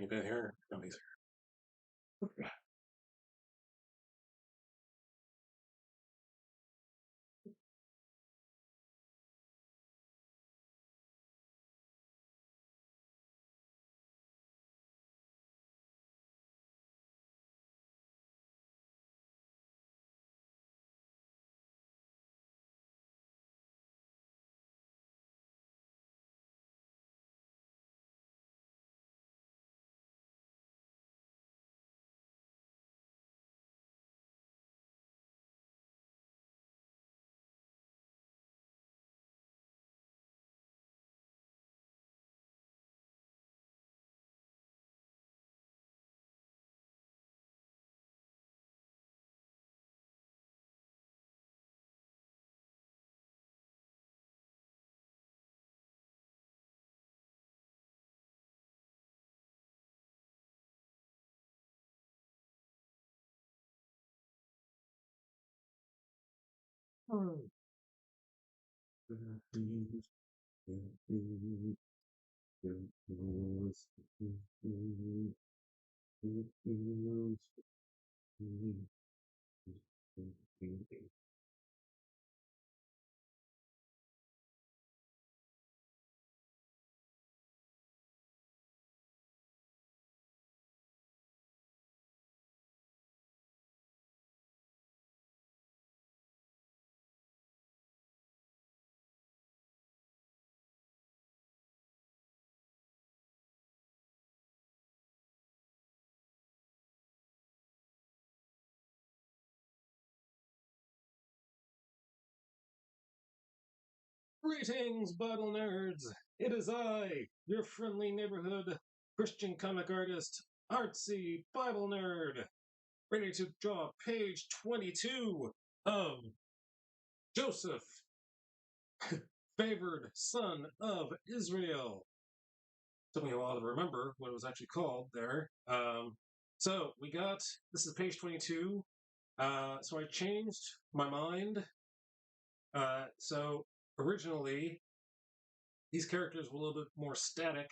Any bit here? No, these are. Greetings, Bible nerds! It is I, your friendly neighborhood Christian comic artist, Artsy Bible Nerd, ready to draw page 22 of Joseph, favored son of Israel. Took me a while to remember what it was actually called there. So we got, this is page 22. So I changed my mind. So originally, these characters were a little bit more static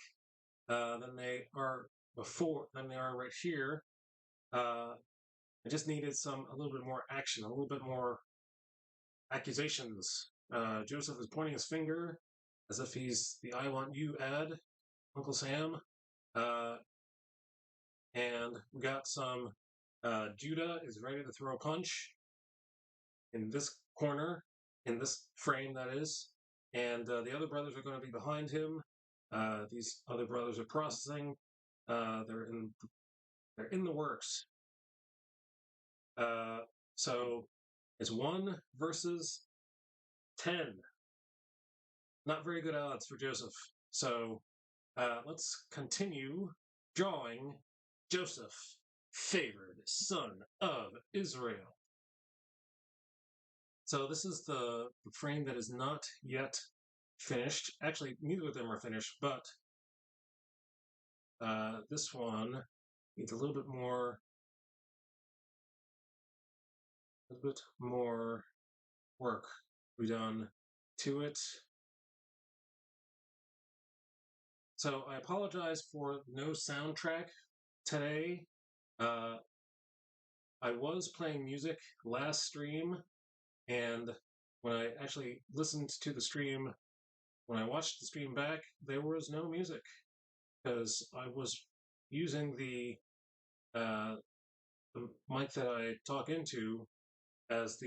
than they are right here. I just needed a little bit more action, a little bit more accusations. Joseph is pointing his finger as if he's the "I want you" ad, Uncle Sam. Uh, and we got some. Judah is ready to throw a punch in this corner, in this frame, that is. And the other brothers are going to be behind him. These other brothers are processing. They're in the works. So it's 1 versus 10. Not very good odds for Joseph. So let's continue drawing Joseph, favored son of Israel. So this is the frame that is not yet finished. Actually, neither of them are finished, but this one needs a little bit more work to be done to it. So I apologize for no soundtrack today. I was playing music last stream, and when I actually listened to the stream, when I watched the stream back, there was no music because I was using the mic that I talk into as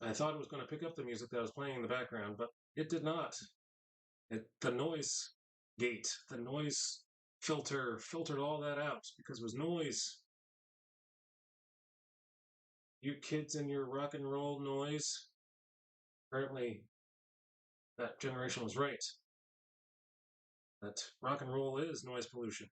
I thought it was going to pick up the music that I was playing in the background, but it did not. The noise gate, the noise filter filtered all that out because it was noise. You kids and your rock and roll noise. Apparently, that generation was right. That rock and roll is noise pollution.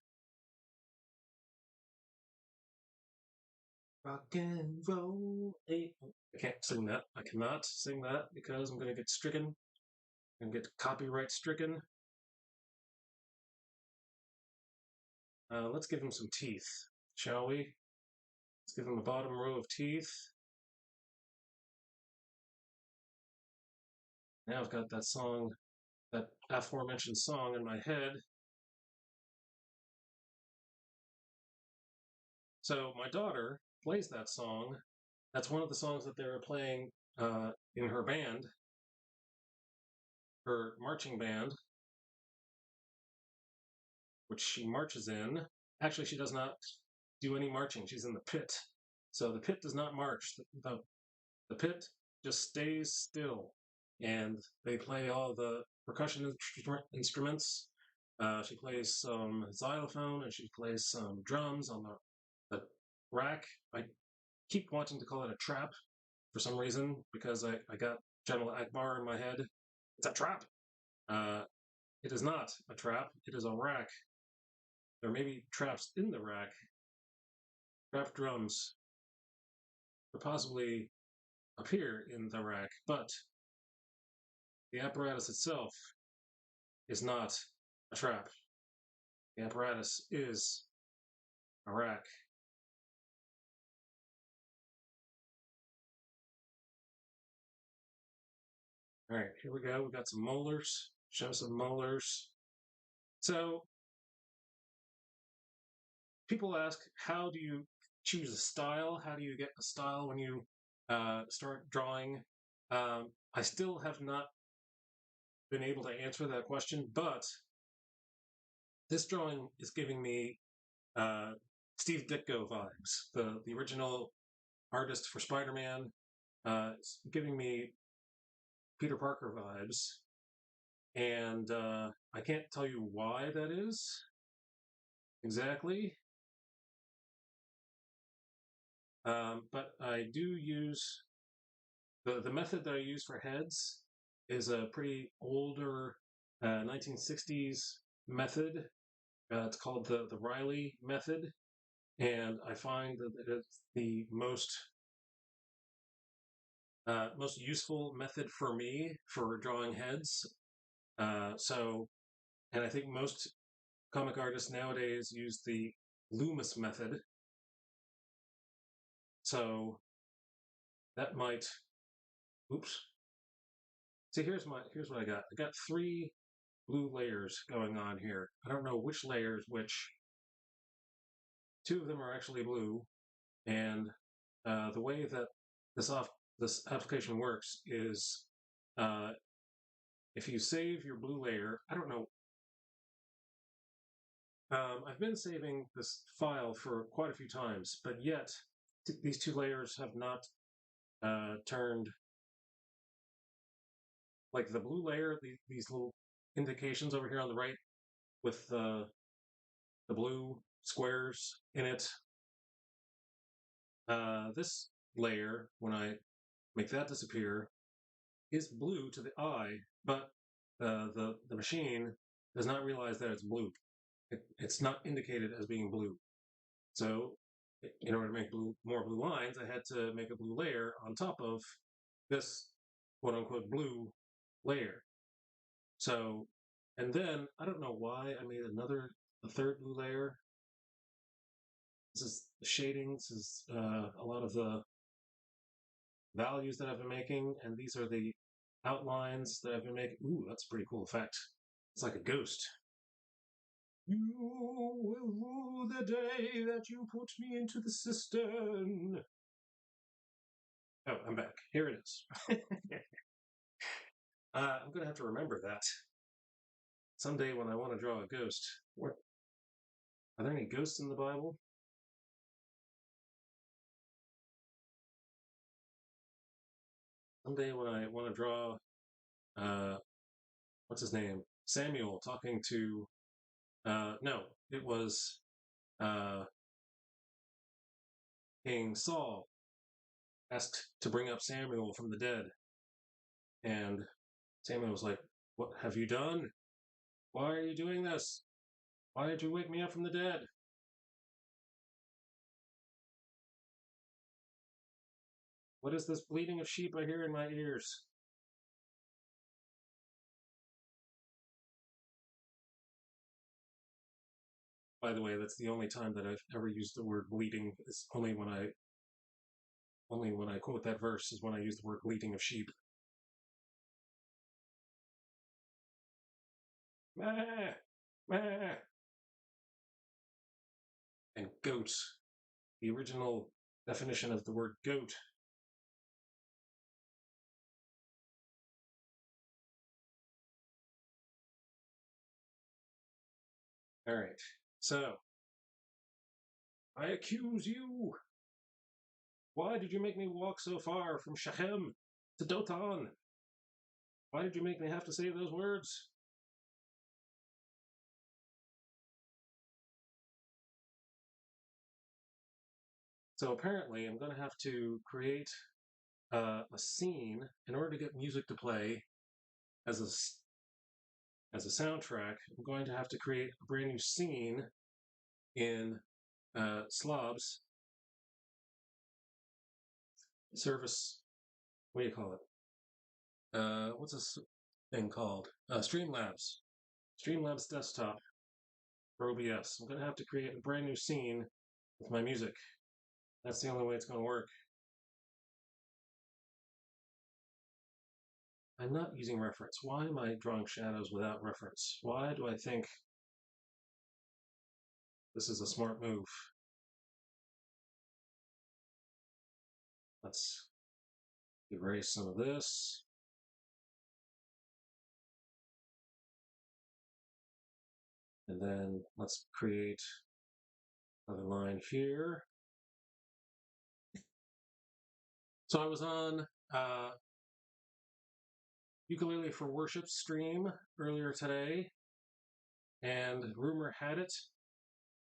Rock and roll. I can't sing that. I cannot sing that because I'm going to get stricken. I'm going to get copyright stricken. Let's give him some teeth, shall we? Let's give him a bottom row of teeth. Now I've got that song, that aforementioned song in my head. So my daughter plays that song. That's one of the songs that they were playing in her band, her marching band, which she marches in. Actually, she does not do any marching. She's in the pit. So the pit does not march. The pit just stays still. And they play all the percussion instruments. She plays some xylophone and she plays some drums on the rack. I keep wanting to call it a trap for some reason because I got General Akbar in my head. It's a trap. Uh, it is not a trap. It is a rack. There may be traps in the rack. Trap drums could possibly appear in the rack, but the apparatus itself is not a trap. The apparatus is a rack. All right, here we go. We got some molars. Show some molars. So people ask, how do you choose a style? How do you get a style when you start drawing? I still have not been able to answer that question, but this drawing is giving me uh, Steve Ditko vibes. The original artist for Spider-Man. It's giving me Peter Parker vibes, and I can't tell you why that is exactly. But I do use the method that I use for heads is a pretty older 1960s method. It's called the Riley method, and I find that it's the most useful method for me for drawing heads. And I think most comic artists nowadays use the Loomis method. So that might, oops. See, here's what I got. I got 3 blue layers going on here. I don't know which layers which. 2 of them are actually blue, and the way that this application works is uh, if you save your blue layer, I don't know. I've been saving this file for quite a few times, but yet these 2 layers have not turned like the blue layer. These little indications over here on the right with the blue squares in it. This layer, when I make that disappear, is blue to the eye, but the machine does not realize that it's blue. It's not indicated as being blue. So, in order to make more blue lines, I had to make a blue layer on top of this quote unquote blue layer. So, and then I don't know why I made a third blue layer. This is the shading. This is a lot of the values that I've been making, and these are the outlines that I've been making. Ooh, that's a pretty cool effect. It's like a ghost. You will rue the day that you put me into the cistern. Oh, I'm back. Here it is. I'm going to have to remember that. Someday when I want to draw a ghost. Are there any ghosts in the Bible? Someday when I want to draw, what's his name? Samuel talking to, no, it was uh, King Saul asked to bring up Samuel from the dead. And Samuel was like, "What have you done? Why are you doing this? Why did you wake me up from the dead?" What is this bleating of sheep I hear in my ears? By the way, that's the only time that I've ever used the word bleating. It's only when I quote that verse is when I use the word bleating of sheep. Meh, meh. And goats. the original definition of the word goat. All right. So, I accuse you. Why did you make me walk so far from Shechem to Dotan? Why did you make me have to say those words? So apparently, I'm going to have to create a scene in order to get music to play as a soundtrack. I'm going to have to create a brand new scene in Slob's service. What do you call it? What's this thing called? Streamlabs. Streamlabs desktop for OBS. I'm going to have to create a brand new scene with my music. That's the only way it's going to work. I'm not using reference. Why am I drawing shadows without reference? Why do I think this is a smart move? Let's erase some of this. And then let's create another line here. So I was on Ukulele for Worship stream earlier today, and rumor had it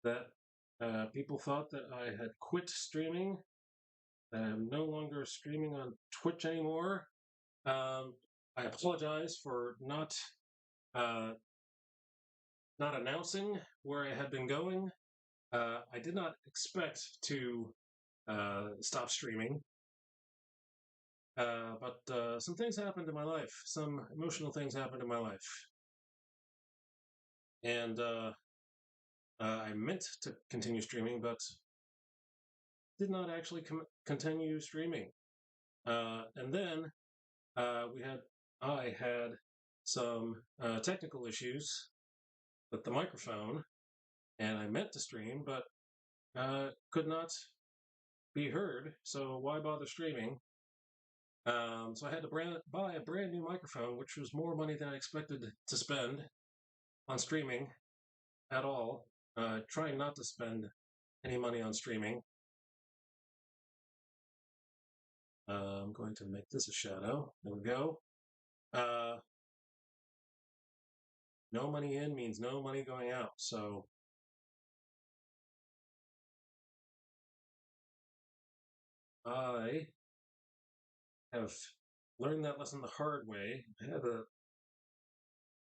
that people thought that I had quit streaming, that I'm no longer streaming on Twitch anymore. I apologize for not announcing where I had been going. I did not expect to stop streaming. But some things happened in my life. Some emotional things happened in my life. And I meant to continue streaming, but did not actually continue streaming. And then I had some technical issues with the microphone, and I meant to stream, but could not be heard. So why bother streaming? So I had to buy a brand new microphone, which was more money than I expected to spend on streaming at all. Trying not to spend any money on streaming. I'm going to make this a shadow. There we go. No money in means no money going out. So I have learned that lesson the hard way. I had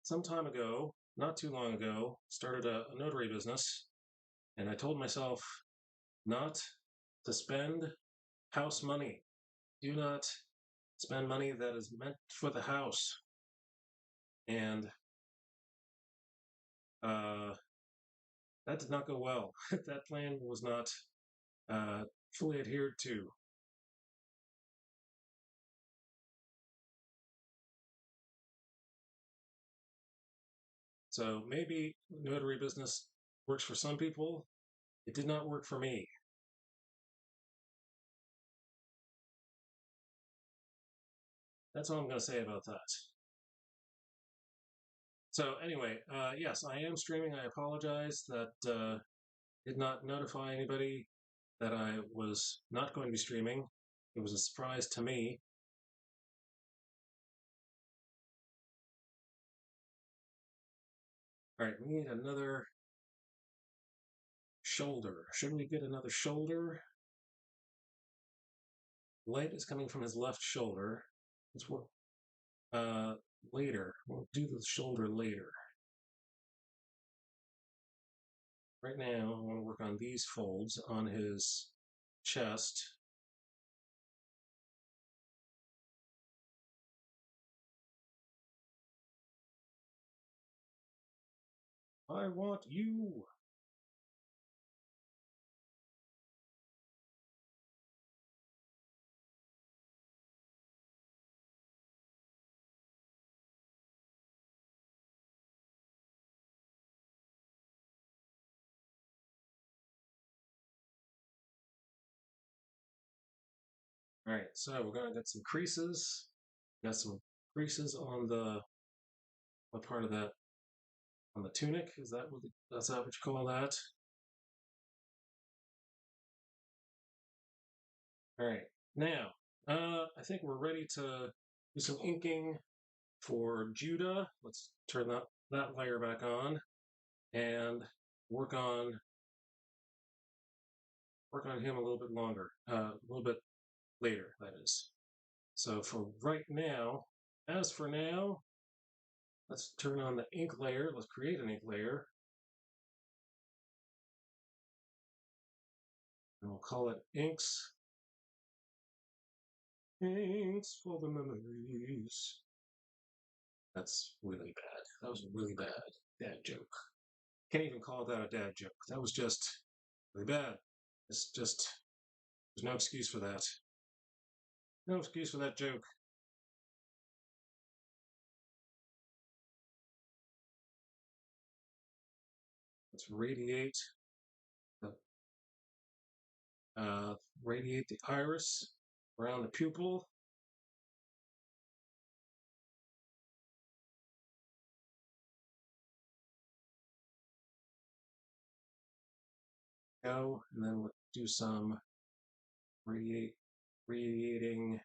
some time ago, not too long ago, started a notary business, and I told myself not to spend house money. Do not spend money that is meant for the house. And that did not go well. That plan was not fully adhered to. So maybe notary business works for some people. It did not work for me. That's all I'm going to say about that. So anyway, yes, I am streaming. I apologize that did not notify anybody that I was not going to be streaming. It was a surprise to me. All right, we need another shoulder. Should we get another shoulder? Light is coming from his left shoulder. Let's work later. We'll do the shoulder later. Right now, I want to work on these folds on his chest. I want you. All right, so we're gonna get some creases. Got some creases on the what part of that on the tunic? Is that that's that what you call that? All right, now I think we're ready to do some inking for Judah. Let's turn that layer back on and work on him a little bit longer, a little bit later. That is. So for right now, as for now, let's turn on the ink layer. Let's create an ink layer. And we'll call it Inks. Inks for the memories. That's really bad. That was a really bad dad joke. Can't even call that a dad joke. That was just really bad. It's just, there's no excuse for that. No excuse for that joke. Let's radiate the iris around the pupil. Go, and then we'll do some radiating.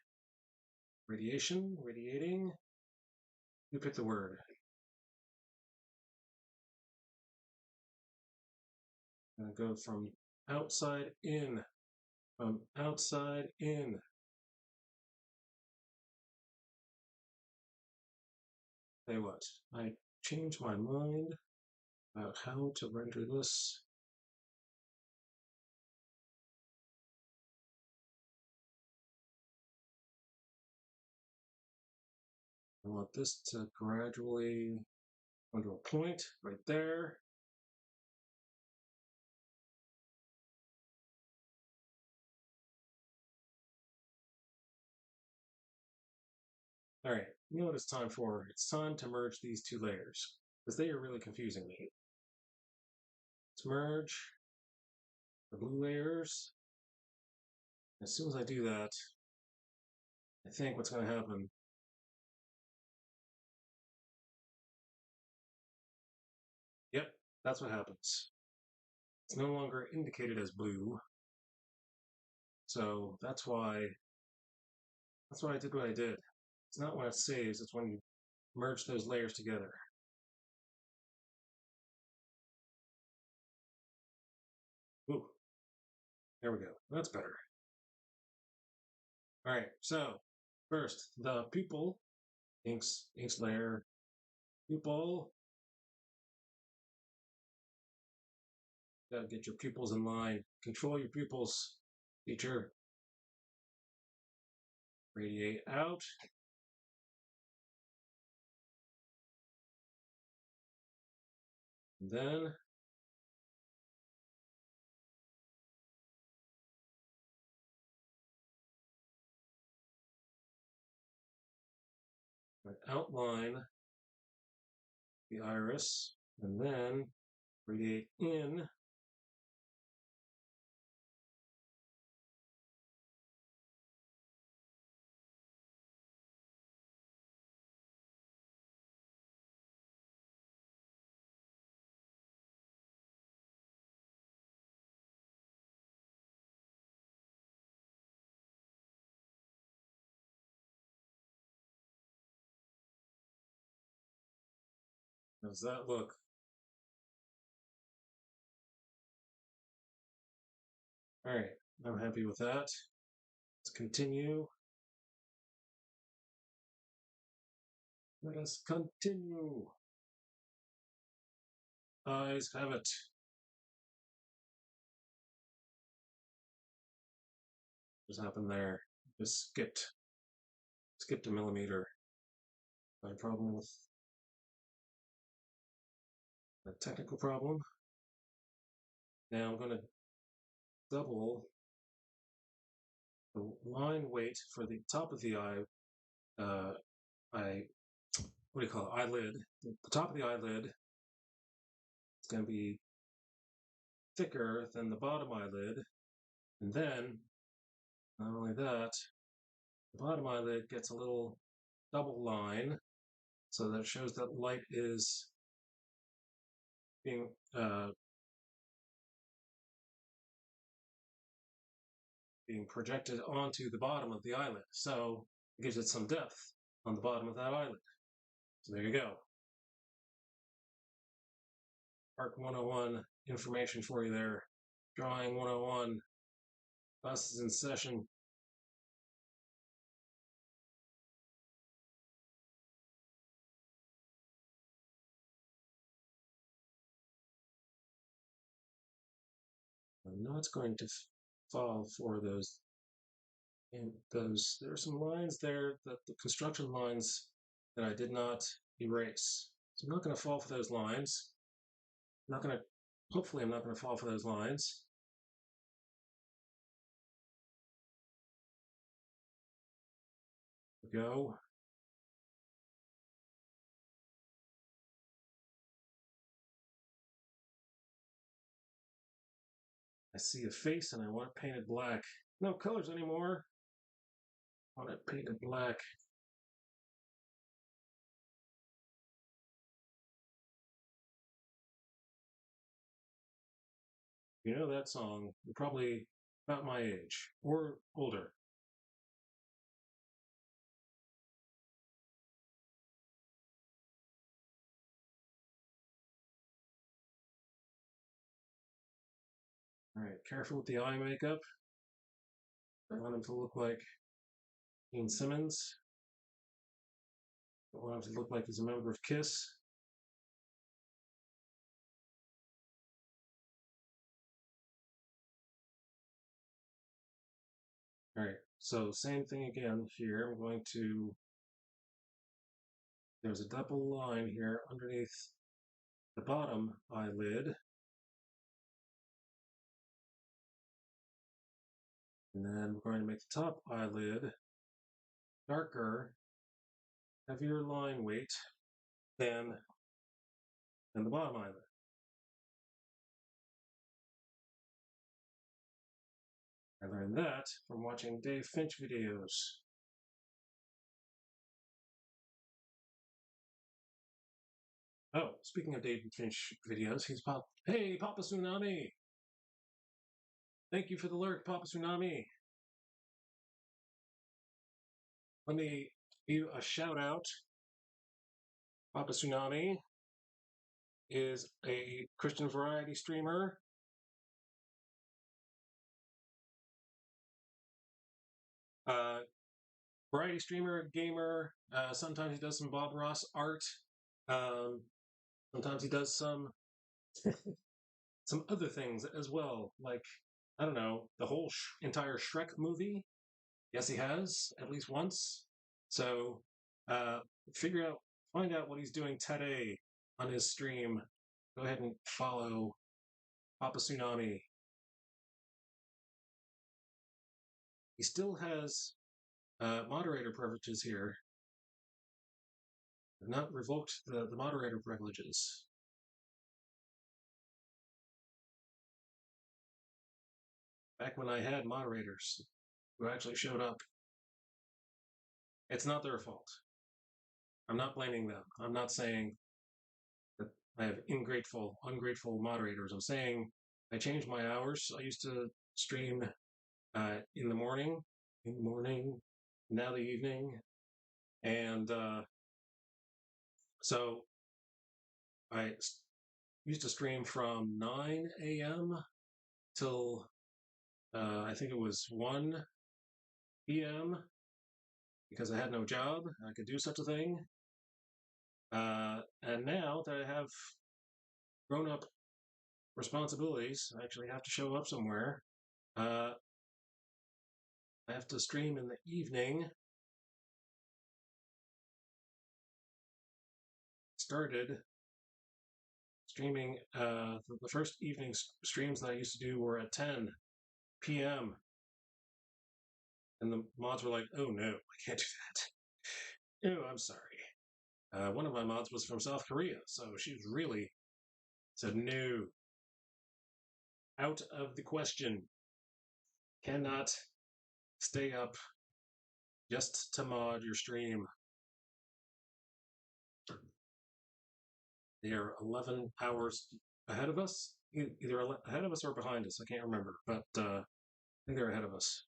You pick the word. And go from outside in. From outside in. Say what? I changed my mind about how to render this. I want this to gradually come to a point right there. All right, you know what it's time for? It's time to merge these two layers because they are really confusing me. Let's merge the blue layers. As soon as I do that, I think what's going to happen. Yep, that's what happens. It's no longer indicated as blue. So that's why I did what I did. It's not when it saves, it's when you merge those layers together. Ooh, there we go. That's better. All right, so first, the pupil, inks layer, pupil. Gotta get your pupils in line. Control your pupils, teacher. Radiate out. And then outline the iris, and then radiate in. How does that look? All right, I'm happy with that. Let's continue. Let us continue. Eyes have it. What happened there? Just skipped a millimeter. My problem with a technical problem. Now I'm going to double the line weight for the top of the eye. What do you call it? Eyelid. The top of the eyelid is going to be thicker than the bottom eyelid. And then, not only that, The bottom eyelid gets a little double line, so that shows that light is being being projected onto the bottom of the eyelid. So it gives it some depth on the bottom of that eyelid. So there you go. Art 101 information for you there. Drawing 101. Classes in session. I'm not going to fall for those. And those, there are some lines there, that the construction lines that I did not erase. So I'm not going to fall for those lines. I'm not going to, hopefully I'm not going to fall for those lines. There we go. I see a face and I want it painted black. No colors anymore. I want it painted black. You know that song, you're probably about my age or older. All right, careful with the eye makeup. I want him to look like Gene Simmons. I want him to look like he's a member of Kiss. All right, so same thing again here. I'm going to, there's a double line here underneath the bottom eyelid. And then we're going to make the top eyelid darker, heavier line weight than the bottom eyelid. I learned that from watching Dave Finch videos. Oh, speaking of Dave Finch videos, he's Hey, Papa Tsunami! Thank you for the lurk, Papa Tsunami. Let me give you a shout out. Papa Tsunami is a Christian variety streamer. Variety streamer, gamer. Sometimes he does some Bob Ross art. Sometimes he does some other things as well, like I don't know, the whole entire Shrek movie. Yes, he has at least once. So uh, find out what he's doing today on his stream. Go ahead and follow Papa Tsunami. He still has moderator privileges here. I've not revoked the moderator privileges. Back when I had moderators who actually showed up. It's not their fault. I'm not blaming them. I'm not saying that I have ungrateful moderators. I'm saying I changed my hours. I used to stream in the morning, now the evening, and so I used to stream from 9 a.m. till I think it was 1 p.m. because I had no job. I could do such a thing. And now that I have grown-up responsibilities, I actually have to show up somewhere. I have to stream in the evening. Started streaming, the first evening streams that I used to do were at 10 p.m. And the mods were like, oh no, I can't do that. Oh, I'm sorry. One of my mods was from South Korea, so she was really said, no, out of the question. Cannot stay up just to mod your stream. They are 11 hours ahead of us, either ahead of us or behind us. I can't remember, but I think they're ahead of us.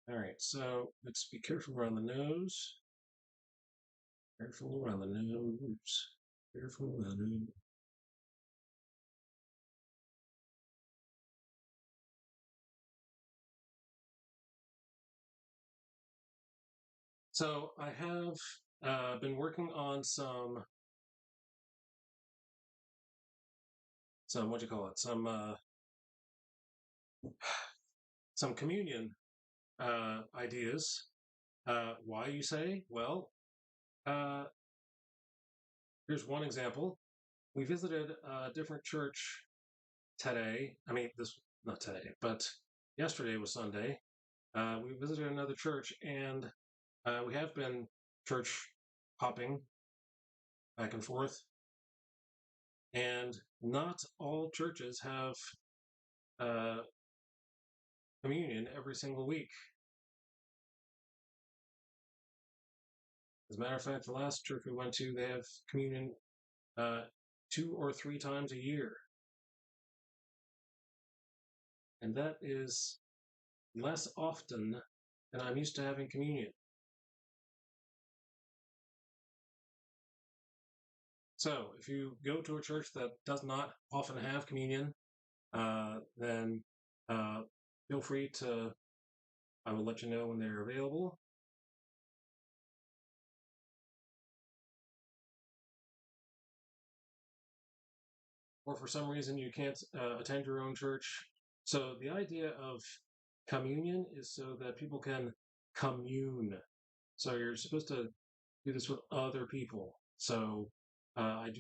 All right, so let's be careful around the nose. Careful around the nose. Careful around the nose. So I have been working on some what do you call it? Some communion ideas. Why, you say? Well, uh, here's one example. We visited a different church today. I mean, not today, but yesterday was Sunday. We visited another church, and we have been church hopping back and forth. And not all churches have uh, communion every single week. As a matter of fact, the last church we went to, they have communion 2 or 3 times a year. And that is less often than I'm used to having communion. So, if you go to a church that does not often have communion, then feel free to, I will let you know when they're available. Or for some reason you can't attend your own church. So, the idea of communion is so that people can commune. So, you're supposed to do this with other people. So, I'm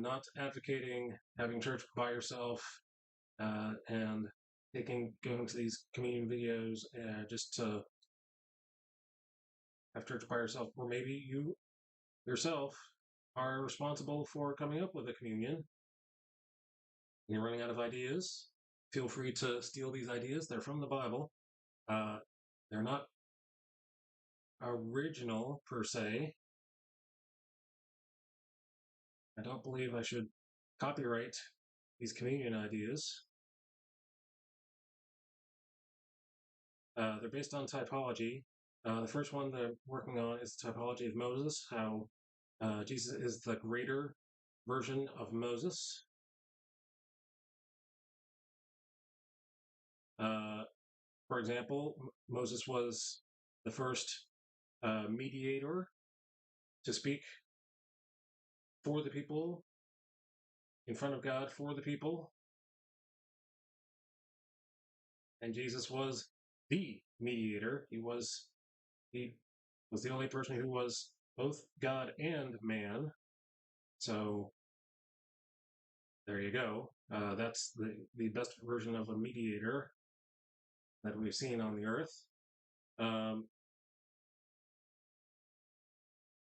not advocating having church by yourself and going to these communion videos just to have church by yourself, or maybe you yourself are responsible for coming up with a communion. You're running out of ideas. Feel free to steal these ideas. They're from the Bible. They're not original per se. I don't believe I should copyright these communion ideas. They're based on typology. The first one that I'm working on is the typology of Moses, how Jesus is the greater version of Moses. For example, Moses was the first mediator to speak for the people, in front of God for the people. And Jesus was the mediator. He was the only person who was both God and man. So there you go. That's the best version of a mediator that we've seen on the earth.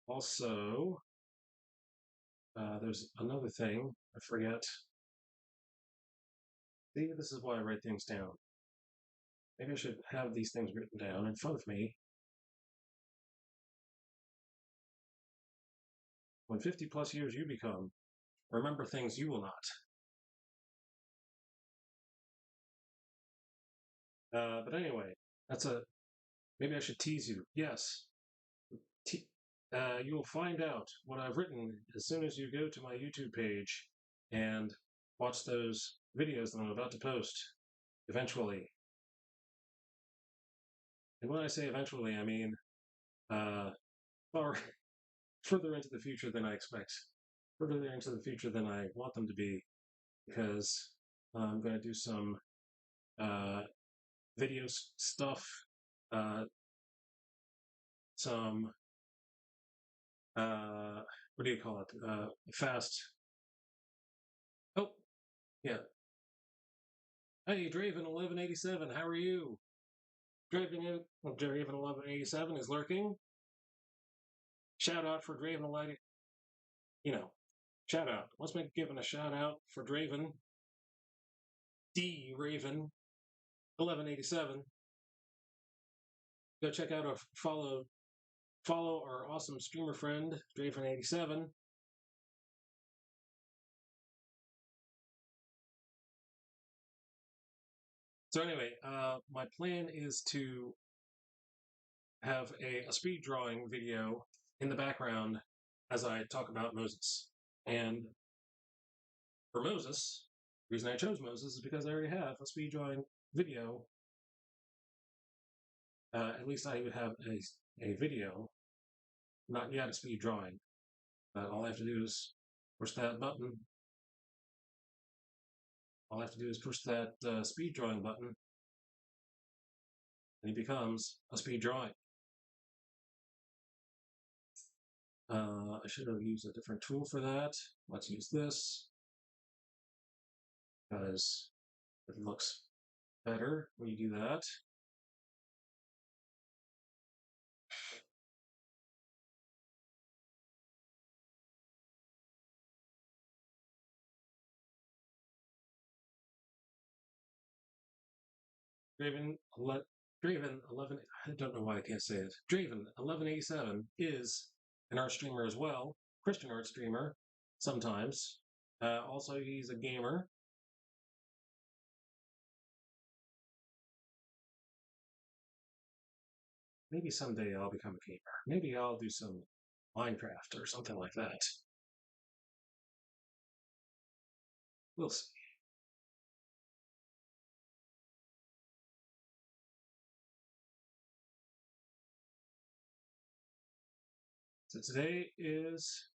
Also, there's another thing. I forget. See, this is why I write things down. Maybe I should have these things written down in front of me. When 50 plus years you become, remember things you will not. But anyway, maybe I should tease you. Yes. You will find out what I've written as soon as you go to my YouTube page and watch those videos that I'm about to post eventually. And when I say eventually, I mean far further into the future than I expect, further into the future than I want them to be, because I'm going to do some video stuff, some what do you call it? Fast. Oh, yeah. Hey, Draven1187, how are you? Draven1187 is lurking. Shout out for Draven, shout out. Let's make giving a shout out for Draven, D Raven 1187. Go check out our follow our awesome streamer friend Draven87. So anyway, my plan is to have a speed drawing video in the background as I talk about Moses. And for Moses, the reason I chose Moses is because I already have a speed drawing video. At least I would have a video, not yet a speed drawing. But all I have to do is push that button. All I have to do is push that speed drawing button, and it becomes a speed drawing. I should have used a different tool for that. Let's use this, because it looks better when you do that. Draven 11, I don't know why I can't say it. Draven 1187 is an art streamer as well, Christian art streamer, sometimes. Also, he's a gamer. Maybe someday I'll become a gamer. Maybe I'll do some Minecraft or something like that. We'll see. So today is,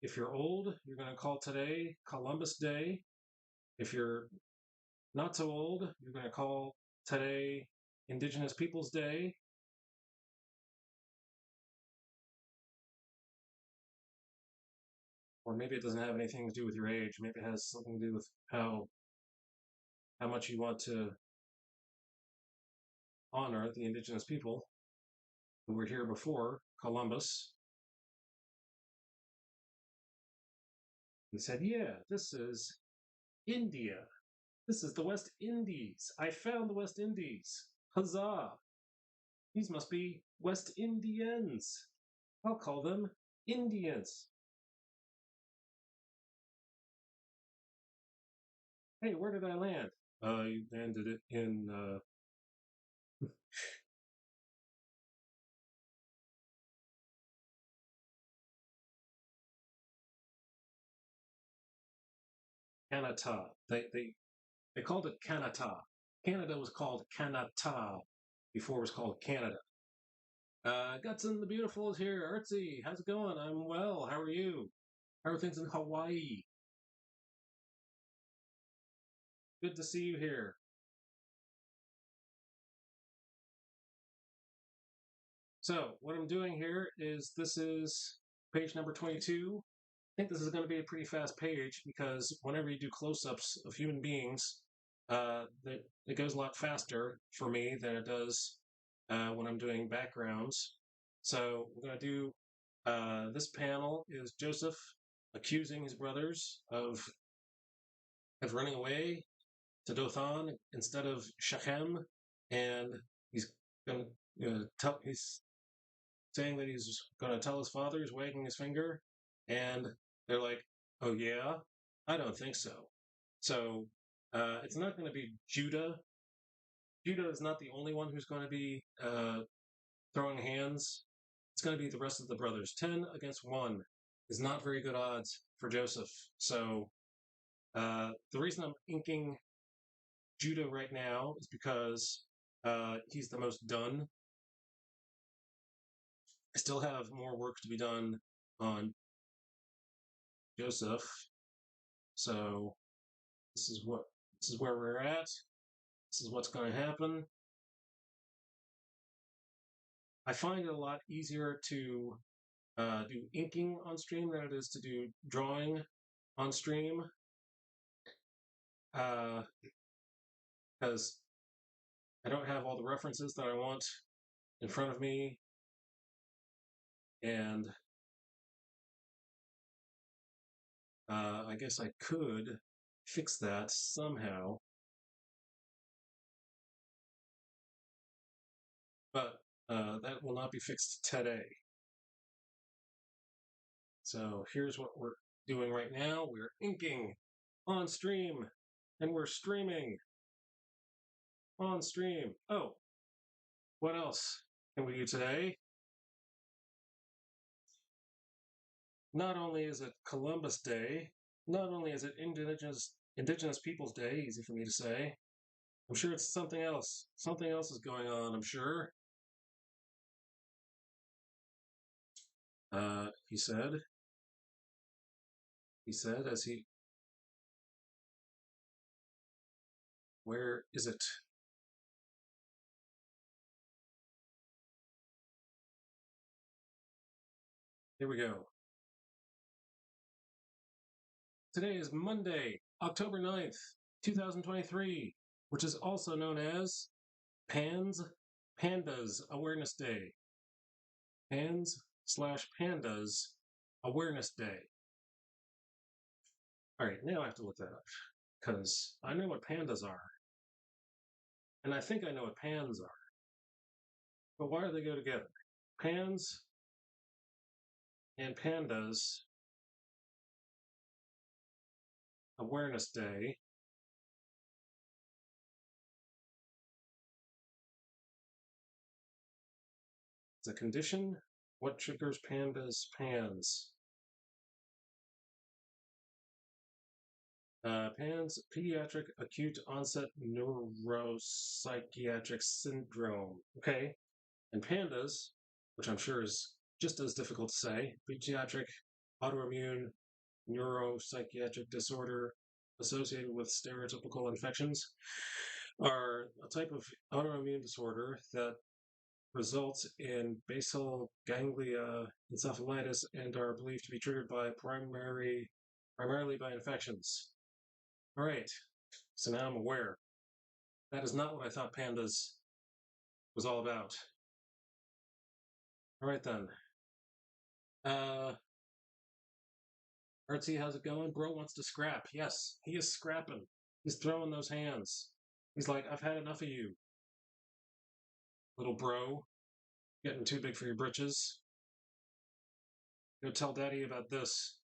if you're old, you're going to call today Columbus Day. If you're not so old, you're going to call today Indigenous Peoples Day. Or maybe it doesn't have anything to do with your age. Maybe it has something to do with how much you want to honor the indigenous people who were here before Columbus. He said, yeah, this is India. This is the West Indies. I found the West Indies. Huzzah! These must be West Indians. I'll call them Indians. Hey, where did I land? You landed it in, Canada. They called it Canada. Canada was called Canada before it was called Canada. Gutson the Beautiful is here. Artsy, how's it going? I'm well. How are you? How are things in Hawaii? Good to see you here. So, what I'm doing here is this is page number 22. I think this is going to be a pretty fast page because whenever you do close-ups of human beings, it goes a lot faster for me than it does when I'm doing backgrounds. So we're going to do this panel is Joseph accusing his brothers of running away to Dothan instead of Shechem, and he's going to he's saying that he's going to tell his father. He's wagging his finger, and they're like, "Oh yeah, I don't think so." So it's not going to be Judah. Judah is not the only one who's going to be throwing hands. It's going to be the rest of the brothers. 10 against 1 is not very good odds for Joseph. So the reason I'm inking Judah right now is because he's the most done. I still have more work to be done on Joseph. So this is where we're at. This is what's going to happen. I find it a lot easier to do inking on stream than it is to do drawing on stream. Because I don't have all the references that I want in front of me, and I guess I could fix that somehow, but that will not be fixed today. So here's what we're doing right now. We're inking on stream, and we're streaming on stream. Oh, what else can we do today? Not only is it Columbus Day, not only is it Indigenous Peoples Day, easy for me to say. I'm sure it's something else. Something else is going on, I'm sure. He said. He said as he... Where is it? Here we go. Today is Monday, October 9th, 2023, which is also known as Pandas Awareness Day. Pandas/Pandas Awareness Day. All right, now I have to look that up because I know what pandas are, and I think I know what pans are. But why do they go together? Pans and Pandas Awareness Day. It's a condition. What triggers pandas' pans? PANS, pediatric acute onset neuropsychiatric syndrome. Okay. And pandas, which I'm sure is just as difficult to say, pediatric autoimmune neuropsychiatric disorder associated with stereotypical infections, are a type of autoimmune disorder that results in basal ganglia encephalitis and are believed to be triggered by primarily by infections. All right, so now I'm aware. That is not what I thought pandas was all about. All right then. Artsy, how's it going? Bro wants to scrap. Yes, he is scrapping. He's throwing those hands. He's like, I've had enough of you, little bro. Getting too big for your britches. Go tell daddy about this.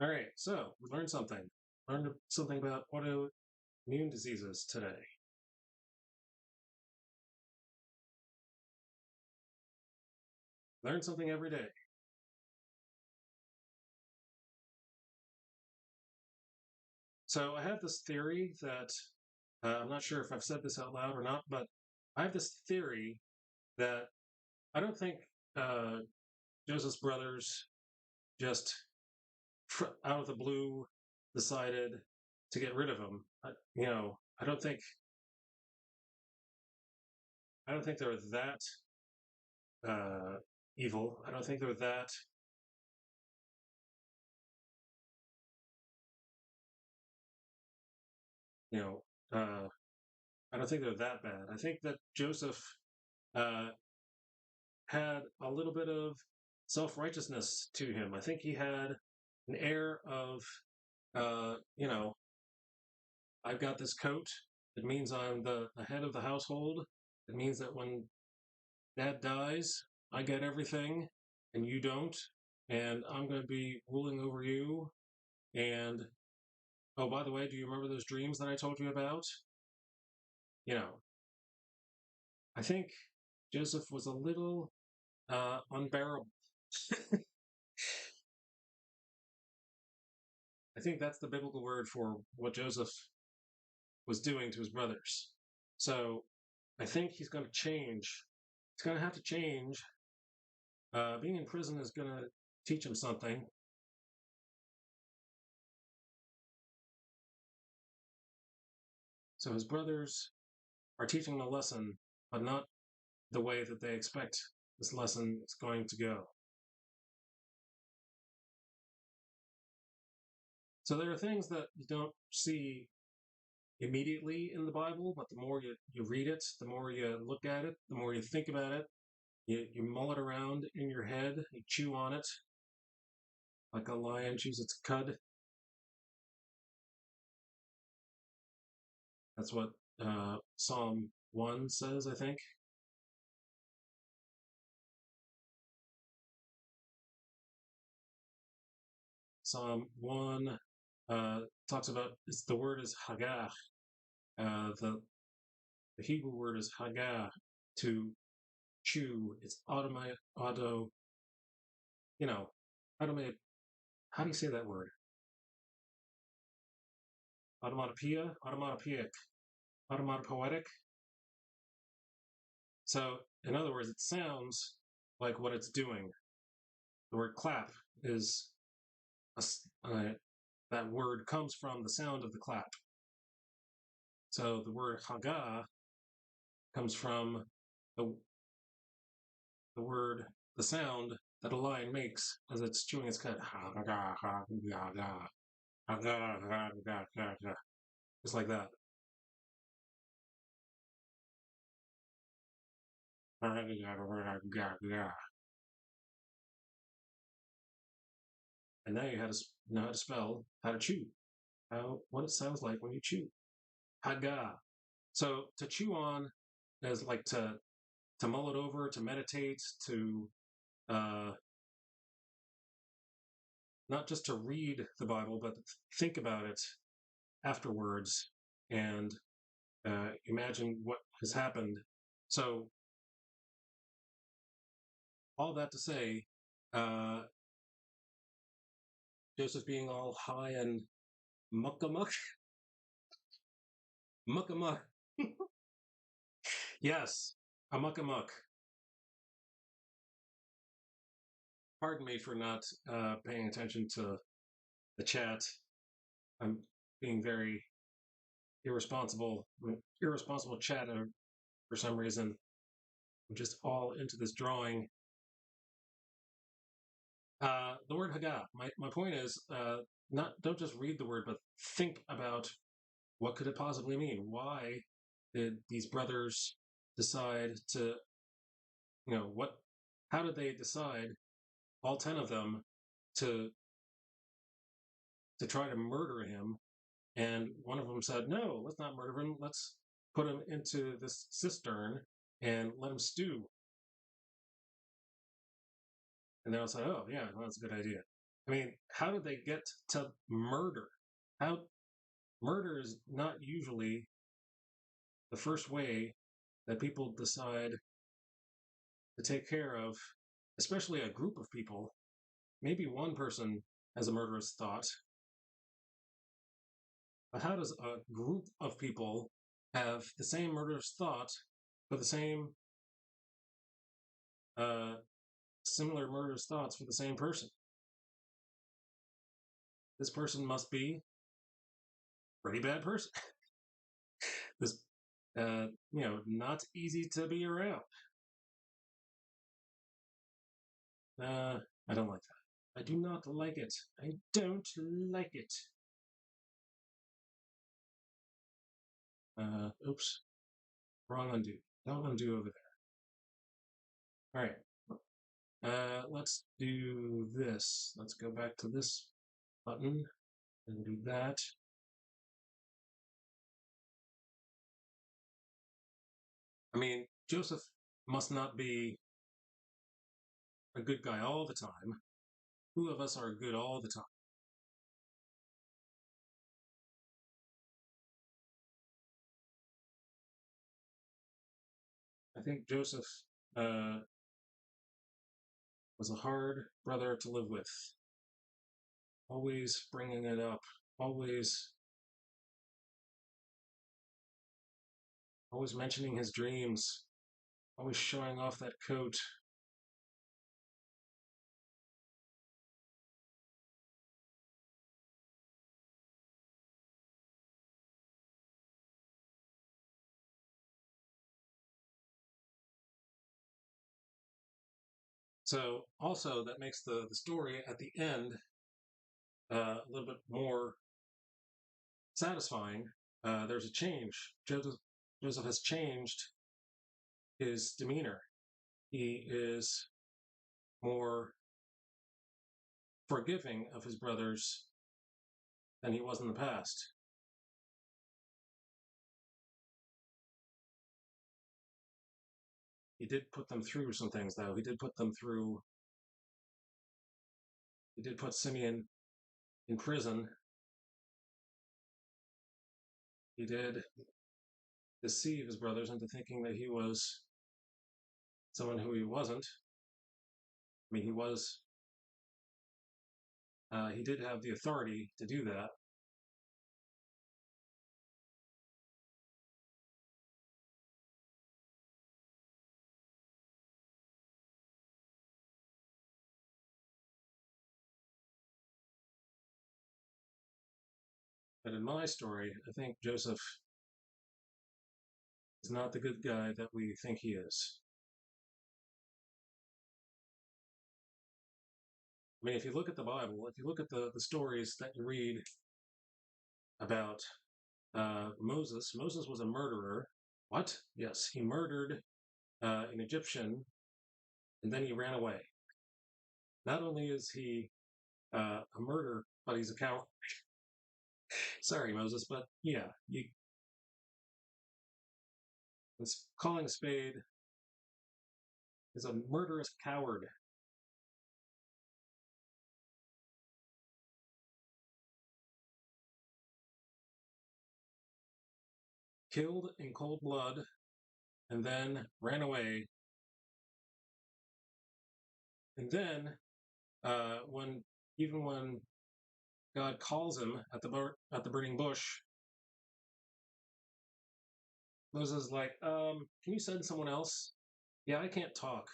All right, so we learned something. Learned something about autoimmune diseases today. Learn something every day. So I have this theory that I'm not sure if I've said this out loud or not, but I have this theory that I don't think Joseph's brothers just out of the blue decided to get rid of him. I don't think they're that evil. I don't think they're that. You know, I don't think they're that bad. I think that Joseph uh, had a little bit of self-righteousness to him. I think he had an air of, I've got this coat. It means I'm the head of the household. It means that when dad dies, I get everything and you don't. And I'm going to be ruling over you. And, oh, by the way, do you remember those dreams that I told you about? I think Joseph was a little unbearable. I think that's the biblical word for what Joseph was doing to his brothers. So I think he's going to change. He's going to have to change. Being in prison is going to teach him something. So his brothers are teaching him a lesson, but not the way that they expect this lesson is going to go. So there are things that you don't see immediately in the Bible, but the more you read it, the more you look at it, the more you think about it, you mull it around in your head, you chew on it like a lion chews its cud. That's what Psalm 1 says, I think. Psalm 1 talks about, the word is hagah. The Hebrew word is hagah, to chew. It's you know, automated. How do you say that word? Automatopoeia? Automatopoeic? Automatopoetic? So, in other words, it sounds like what it's doing. The word clap is, that word comes from the sound of the clap. So the word haga comes from the, the word, the sound that a lion makes as it's chewing its cud. Just like that. And now you know how to spell how to chew. What it sounds like when you chew. Haga. So to chew on is like to mull it over, to meditate, to uh, not just to read the Bible, but think about it afterwards and imagine what has happened. So all that to say, uh, Joseph being all high and muckamuck, muckamuck. Yes, a muckamuck. Pardon me for not paying attention to the chat. I'm being very irresponsible chatter for some reason. I'm just all into this drawing. The word haga. My point is, don't just read the word, but think about what could it possibly mean. Why did these brothers decide to, how did they decide, all 10 of them, to try to murder him? And one of them said, no, let's not murder him. Let's put him into this cistern and let him stew. And they all said, oh, yeah, well, that's a good idea. I mean, how did they get to murder? Murder is not usually the first way that people decide to take care of, especially a group of people. Maybe one person has a murderous thought, but how does a group of people have the same murderous thought for the same similar murderous thoughts for the same person? This person must be a pretty bad person. This, not easy to be around. I don't like that. I do not like it. I don't like it. Oops. Wrong undo. Don't undo over there. All right. Let's do this. Let's go back to this button and do that. I mean, Joseph must not be a good guy all the time. Who of us are good all the time? I think Joseph uh, was a hard brother to live with. Always bringing it up. Always mentioning his dreams. Always showing off that coat. So also that makes the story at the end a little bit more satisfying. There's a change. Joseph has changed his demeanor. He is more forgiving of his brothers than he was in the past. He did put them through some things, though. He did put Simeon in prison. He did deceive his brothers into thinking that he was someone who he wasn't. I mean, he did have the authority to do that. But in my story, I think Joseph is not the good guy that we think he is. I mean, if you look at the Bible, if you look at the stories that you read about Moses was a murderer. What? Yes, he murdered an Egyptian, and then he ran away. Not only is he a murderer, but he's a coward. Sorry, Moses, but yeah, calling a spade is a murderous coward. Killed in cold blood, and then ran away. And then, when God calls him at the burning bush, Moses is like, "Can you send someone else? Yeah, I can't talk.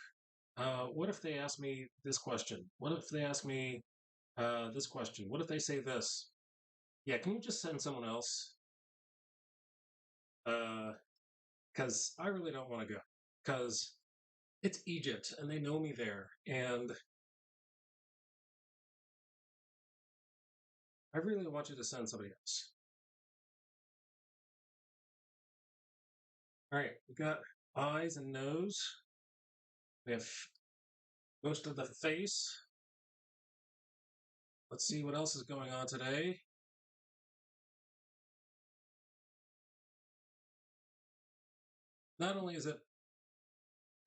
What if they ask me this question? What if they ask me this question? What if they say this? Yeah, can you just send someone else? Because I really don't want to go. Because it's Egypt, and they know me there, and I really want you to send somebody else." All right, we got eyes and nose. We have most of the face. Let's see what else is going on today. Not only is it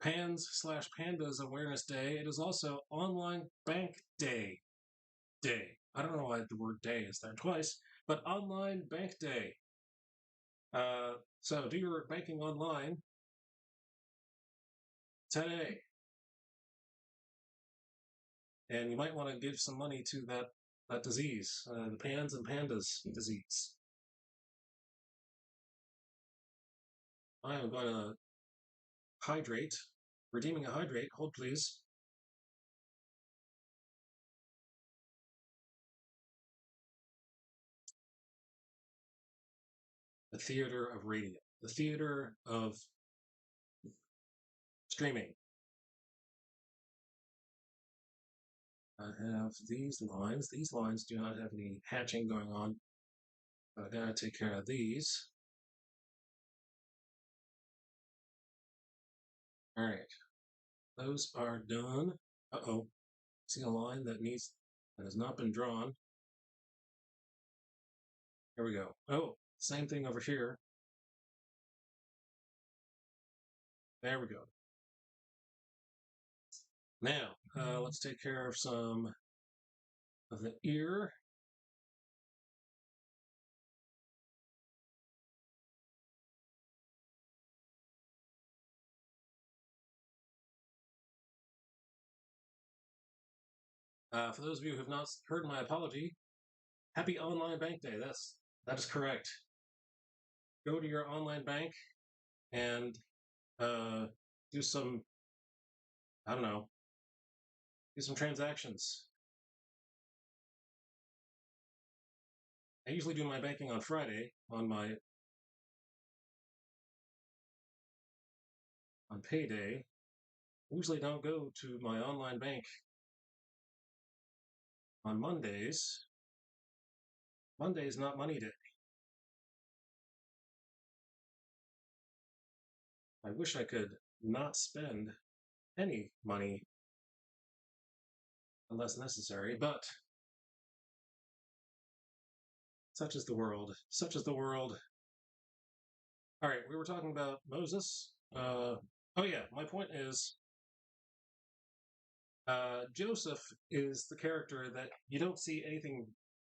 Pans/Pandas Awareness Day, it is also Online Bank Day. I don't know why the word day is there twice, but Online Bank Day. So do your banking online today. And you might want to give some money to that disease, the Pans and Pandas disease. I am going to hydrate. Redeeming a hydrate. Hold, please. The theater of radio. The theater of streaming. I have these lines. These lines do not have any hatching going on. But I gotta take care of these. All right. Those are done. Uh-oh. See a line that has not been drawn. Here we go. Oh, same thing over here. There we go. Now, let's take care of some of the ear. For those of you who have not heard my apology, happy Online Bank Day. That is correct. Go to your online bank and do some, I don't know, do some transactions. I usually do my banking on Friday on payday. I usually don't go to my online bank on Mondays. Monday is not money day. I wish I could not spend any money unless necessary, but such is the world. Such is the world. All right, we were talking about Moses. Oh yeah, my point is Joseph is the character that you don't see anything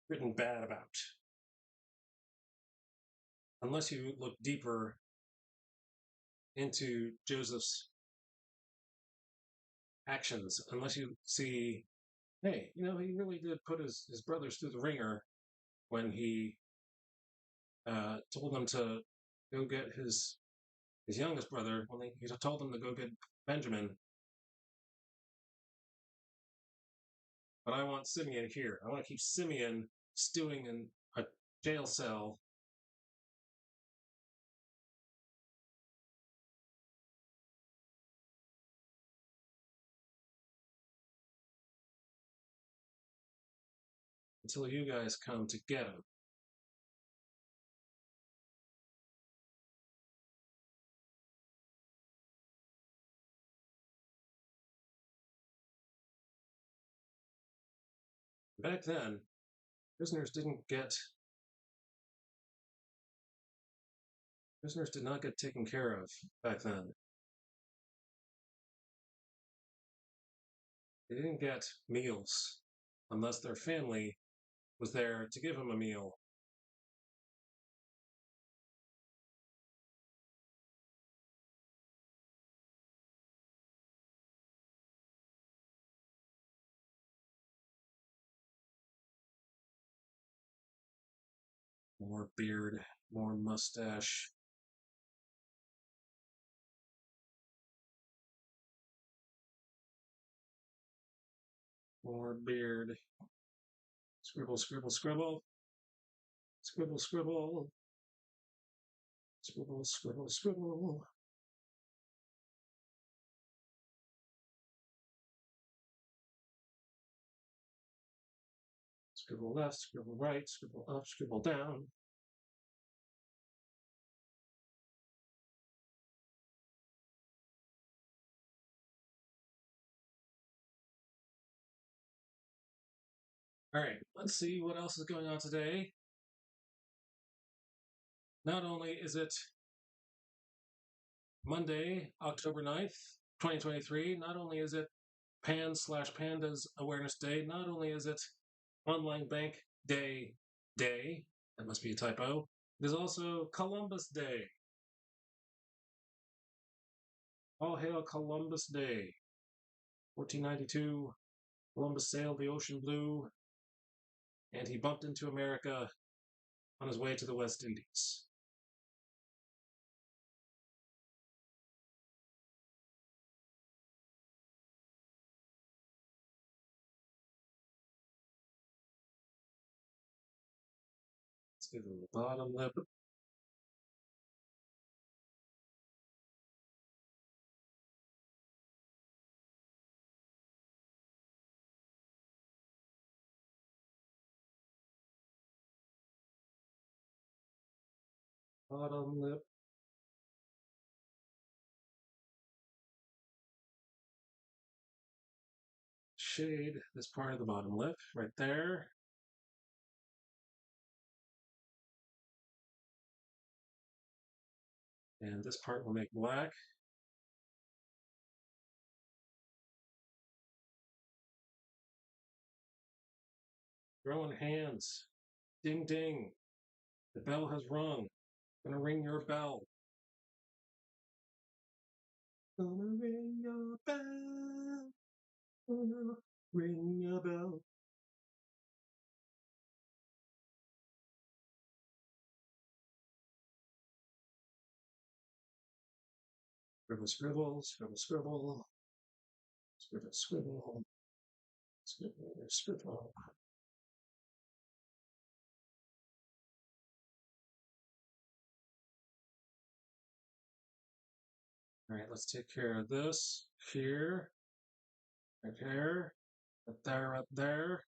written bad about unless you look deeper into Joseph's actions, unless you see, hey, he really did put his brothers through the ringer when he told them to go get his youngest brother, when he told them to go get Benjamin. But I want Simeon here. I want to keep Simeon stewing in a jail cell until you guys come to get him. Back then, prisoners did not get taken care of back then. They didn't get meals unless their family was there to give them a meal. More beard, more mustache. More beard. Scribble, scribble, scribble. Scribble, scribble. Scribble, scribble, scribble. Scribble left, scribble right, scribble up, scribble down. All right, let's see what else is going on today. Not only is it Monday, October 9th, 2023, not only is it Pan/Pandas Awareness Day, not only is it Online Bank Day, that must be a typo, it is also Columbus Day. All hail Columbus Day. 1492, Columbus sailed the ocean blue, and he bumped into America on his way to the West Indies. Let's give him the bottom lip. Bottom lip. Shade this part of the bottom lip right there. And this part will make black. Throwing hands. Ding ding. The bell has rung. Gonna ring your bell. Gonna ring your bell. Gonna ring your bell. Scribble, scribble, scribble, scribble. Scribble, scribble. Scribble, scribble. All right, let's take care of this here, right here, right there, right there.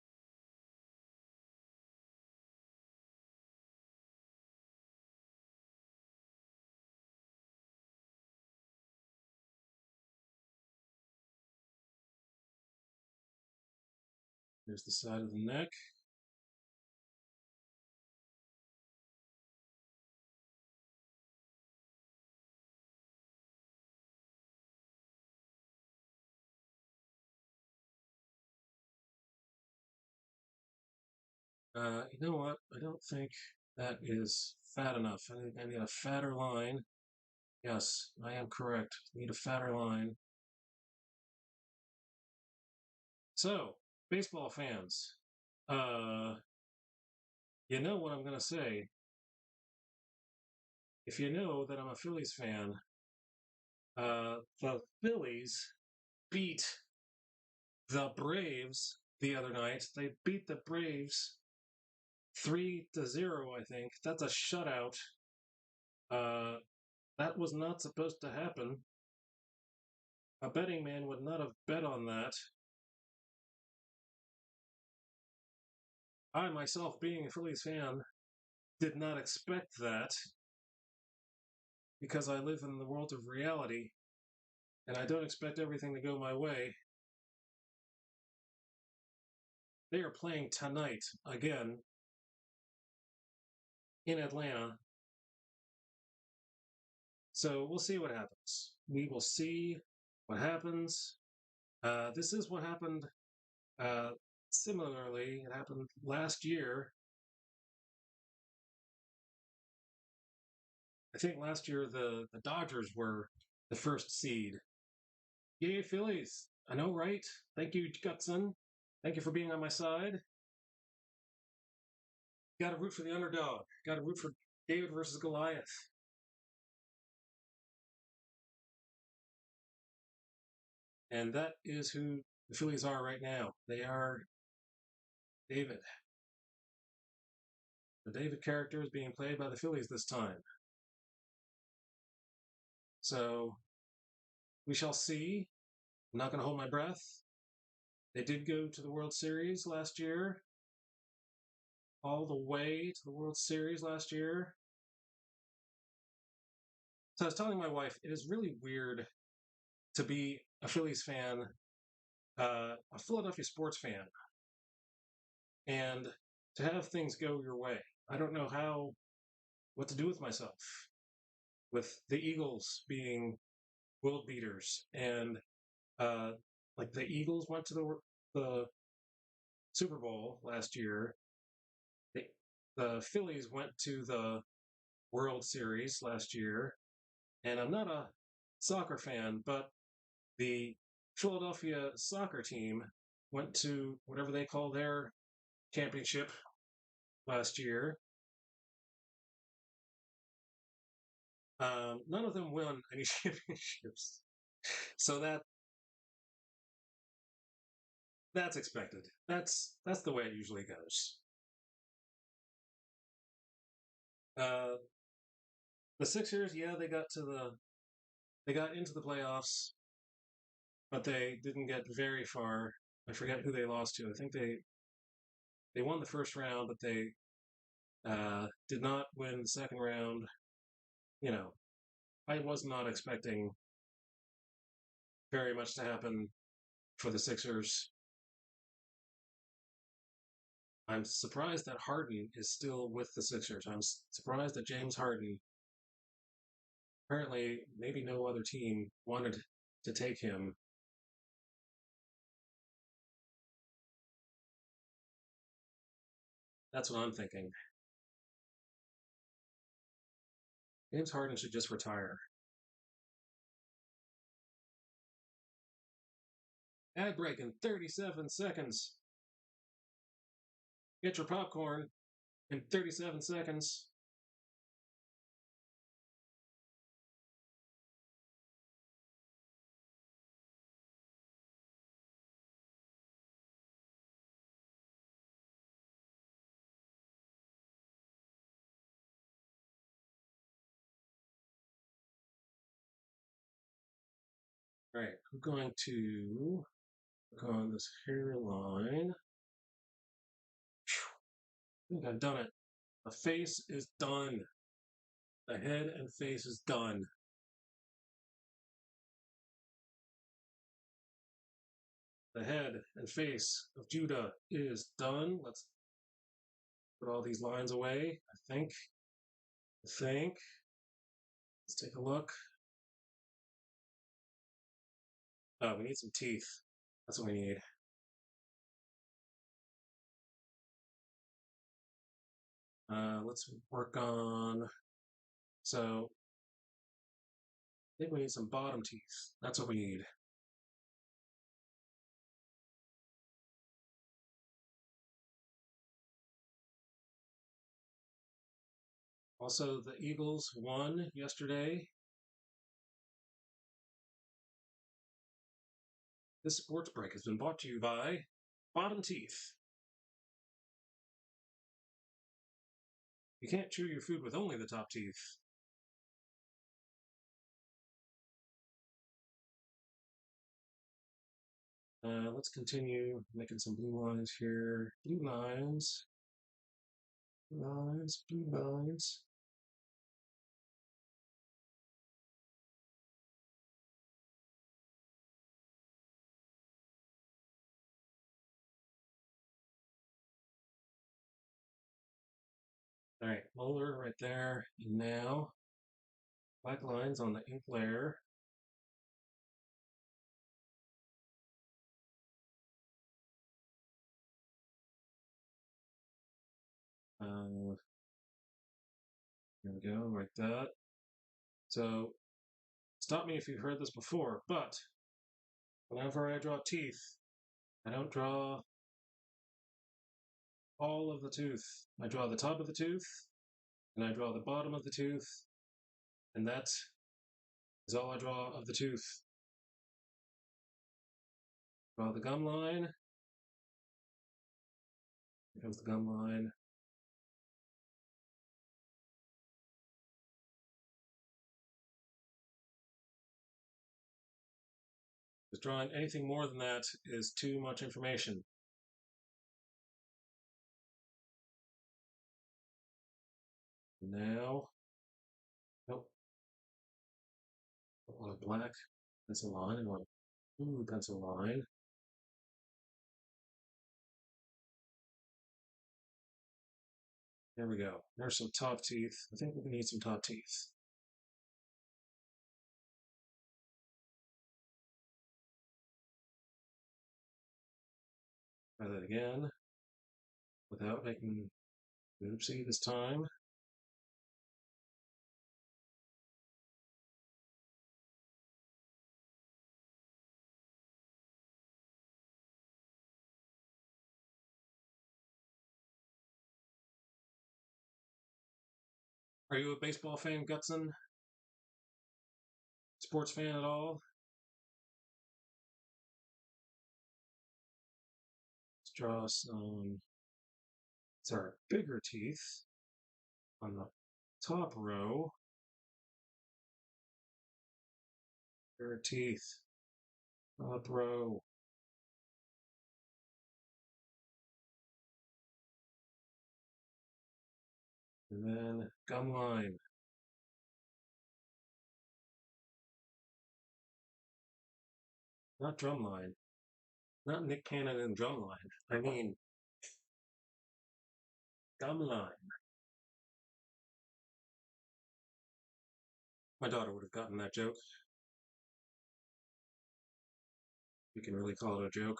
There's the side of the neck. You know what? I don't think that is fat enough. I need a fatter line. Yes, I am correct. Need a fatter line. So, baseball fans, uh, you know what I'm going to say. If you know that I'm a Phillies fan, the Phillies beat the Braves the other night. They beat the Braves 3-0, I think. That's a shutout. Uh, that was not supposed to happen. A betting man would not have bet on that. I myself, being a Phillies fan, did not expect that because I live in the world of reality and I don't expect everything to go my way. They are playing tonight again in Atlanta. So we'll see what happens. We will see what happens. This is what happened uh, similarly. It happened last year. I think last year the Dodgers were the first seed. Yay, Phillies! I know, right? Thank you, Gutson. Thank you for being on my side. Got to root for the underdog. Got to root for David versus Goliath. And that is who the Phillies are right now. They are David. The David character is being played by the Phillies this time. So we shall see. I'm not going to hold my breath. They did go to the World Series last year. All the way to the World Series last year. So I was telling my wife, it is really weird to be a Phillies fan, a Philadelphia sports fan, and to have things go your way. I don't know what to do with myself. With the Eagles being world beaters, and like the Eagles went to the Super Bowl last year. The, the Phillies went to the World Series last year, and I'm not a soccer fan, but the Philadelphia soccer team went to whatever they call their championship last year. None of them won any championships, so that's expected. That's the way it usually goes. Uh, the Sixers, yeah, they got into the playoffs, but they didn't get very far. I forget who they lost to. I think they won the first round, but they did not win the second round. You know, I was not expecting very much to happen for the Sixers. I'm surprised that Harden is still with the Sixers. I'm surprised that James Harden, apparently, maybe no other team wanted to take him. That's what I'm thinking. James Harden should just retire. Ad break in 37 seconds. Get your popcorn in 37 seconds. All right, I'm going to look on this hairline. I think I've done it. The face is done. The head and face is done. The head and face of Judah is done. Let's put all these lines away, I think. Let's take a look. Oh, we need some teeth. That's what we need. Let's work on. So, I think we need some bottom teeth. That's what we need. Also, the Eagles won yesterday. This sports break has been brought to you by Bottom Teeth. You can't chew your food with only the top teeth. Let's continue making some blue lines here. Blue lines. Blue lines. All right, molar right there. And now, black lines on the ink layer. Here we go, like that. So, stop me if you've heard this before, but whenever I draw teeth, I don't draw all of the tooth. I draw the top of the tooth, and I draw the bottom of the tooth, and that is all I draw of the tooth. Draw the gum line. Here comes the gum line. Because drawing anything more than that is too much information. Now, nope. I want a black pencil line. I want a blue pencil line. There we go. There's some top teeth. I think we need some top teeth. Try that again without making oopsie this time. Are you a baseball fan, Gutson? Sports fan at all? Let's draw some. It's our bigger teeth on the top row. Bigger teeth. Top row. And then gum line. Not drum line. Not Nick Cannon and drum line. I mean, gum line. My daughter would have gotten that joke. You can really call it a joke.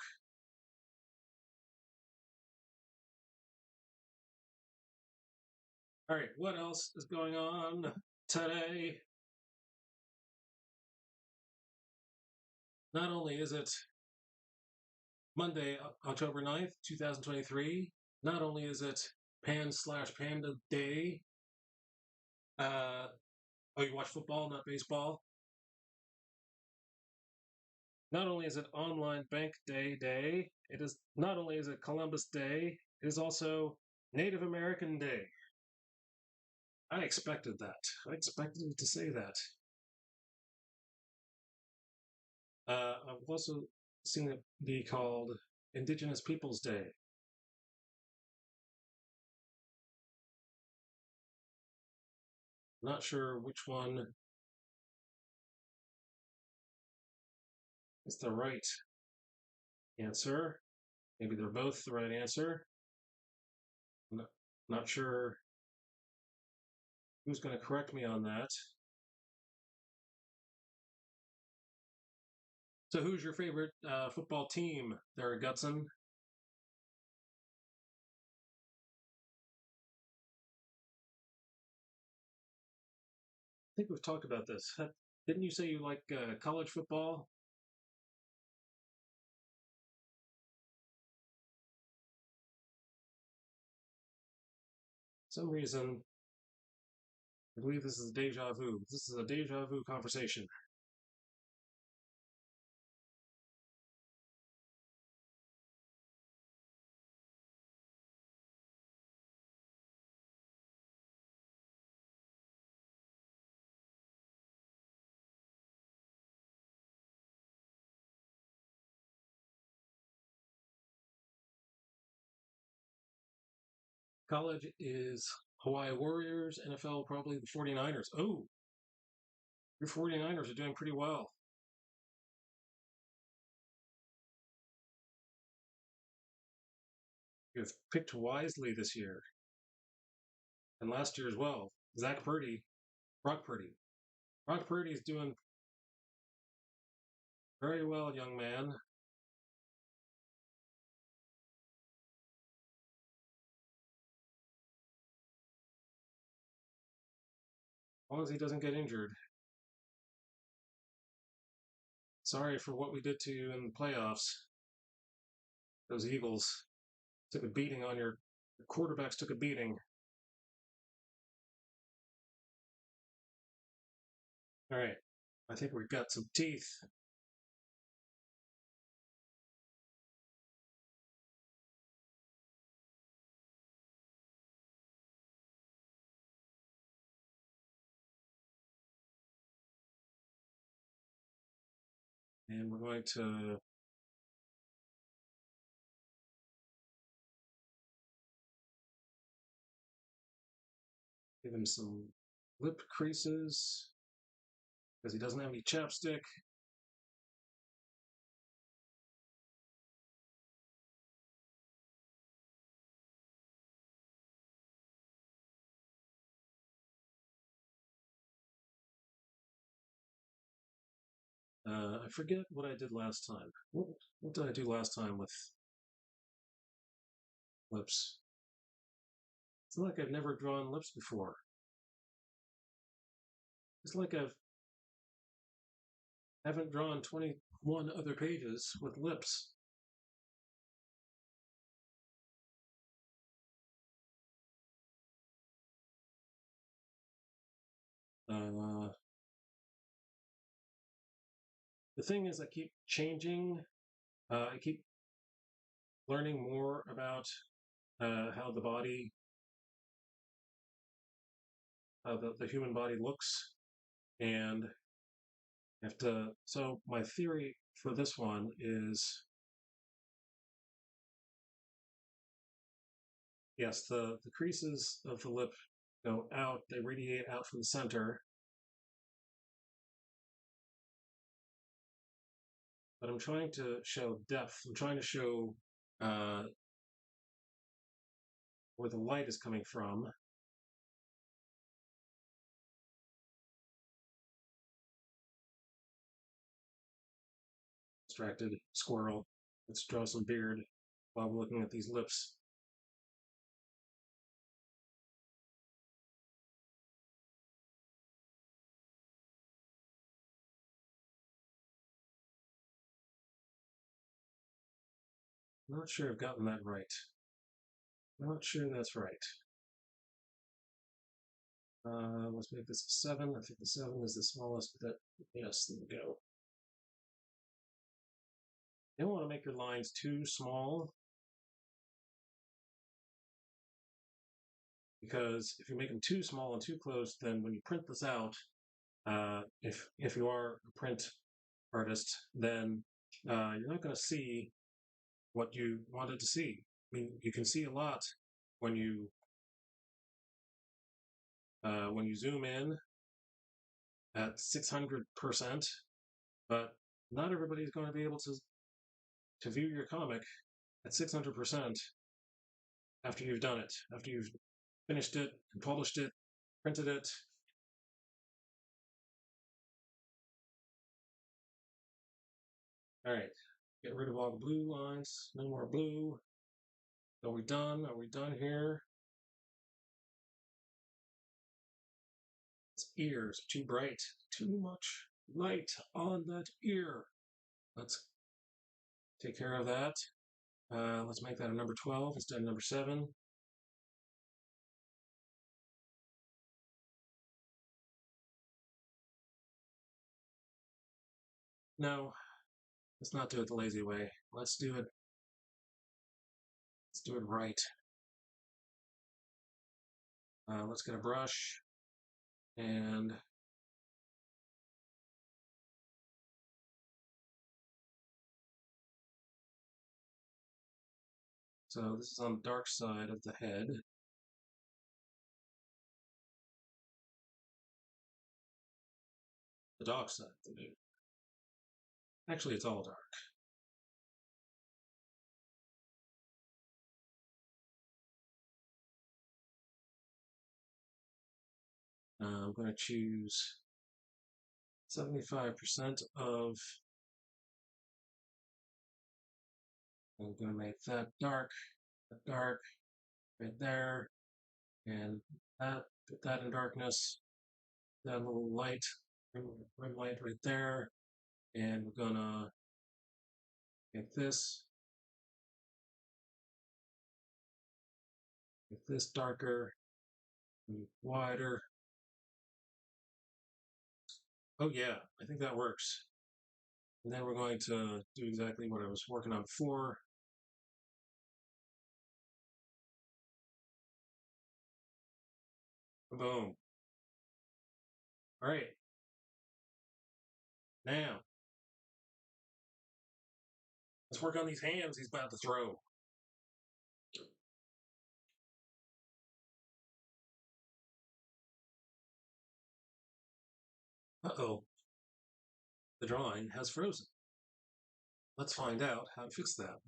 All right, what else is going on today? Not only is it Monday, October 9th, 2023, not only is it Pan/Panda Day. Oh, you watch football, not baseball? Not only is it Online Bank Day, it is not only is it Columbus Day, it is also Native American Day. I expected that. I expected it to say that. I've also seen it be called Indigenous Peoples Day. Not sure which one is the right answer. Maybe they're both the right answer. Not sure who's going to correct me on that. So, who's your favorite football team there, Gutson? I think we've talked about this. Didn't you say you like college football? For some reason, I believe this is a deja vu. This is a deja vu conversation. College is Hawaii Warriors, NFL probably the 49ers. Oh, your 49ers are doing pretty well. You've picked wisely this year and last year as well. Zach Purdy, Brock Purdy. Brock Purdy is doing very well, young man. As long as he doesn't get injured. Sorry for what we did to you in the playoffs. Those Eagles took a beating on your quarterbacks, took a beating. All right. I think we've got some teeth. And we're going to give him some lip creases because he doesn't have any chapstick. I forget what I did last time. What did I do last time with lips? It's like I've never drawn lips before. It's like haven't drawn 21 other pages with lips. Uh, the thing is, I keep changing. I keep learning more about how the body, how the human body looks, and have to. So my theory for this one is, yes, the creases of the lip go out. They radiate out from the center. But I'm trying to show depth. I'm trying to show uh, where the light is coming from. Distracted squirrel. Let's draw some beard while we're looking at these lips. Not sure I've gotten that right. Not sure that's right. Let's make this a 7. I think the 7 is the smallest. That yes, there we go. You don't want to make your lines too small because if you make them too small and too close, then when you print this out, if you are a print artist, then you're not going to see what you wanted to see. I mean, you can see a lot when you zoom in at 600%, but not everybody's going to be able to view your comic at 600% after you've done it, after you've finished it and published it, printed it. All right, get rid of all the blue lines. No more blue. Are we done? Are we done here? Its ears too bright. Too much light on that ear. Let's take care of that. Let's make that a number 12 instead of number 7. No, let's not do it the lazy way. Let's do it. Let's do it right. Let's get a brush and so this is on the dark side of the head. The dark side of the head. Actually, it's all dark. I'm going to choose 75% of. I'm going to make that dark right there, and put that in darkness. That little light, red light right there, and we're gonna make this darker and wider. Oh yeah, I think that works. And then we're going to do exactly what I was working on before. Boom. All right. Now, let's work on these hands he's about to throw. Uh-oh. The drawing has frozen. Let's find out how to fix that.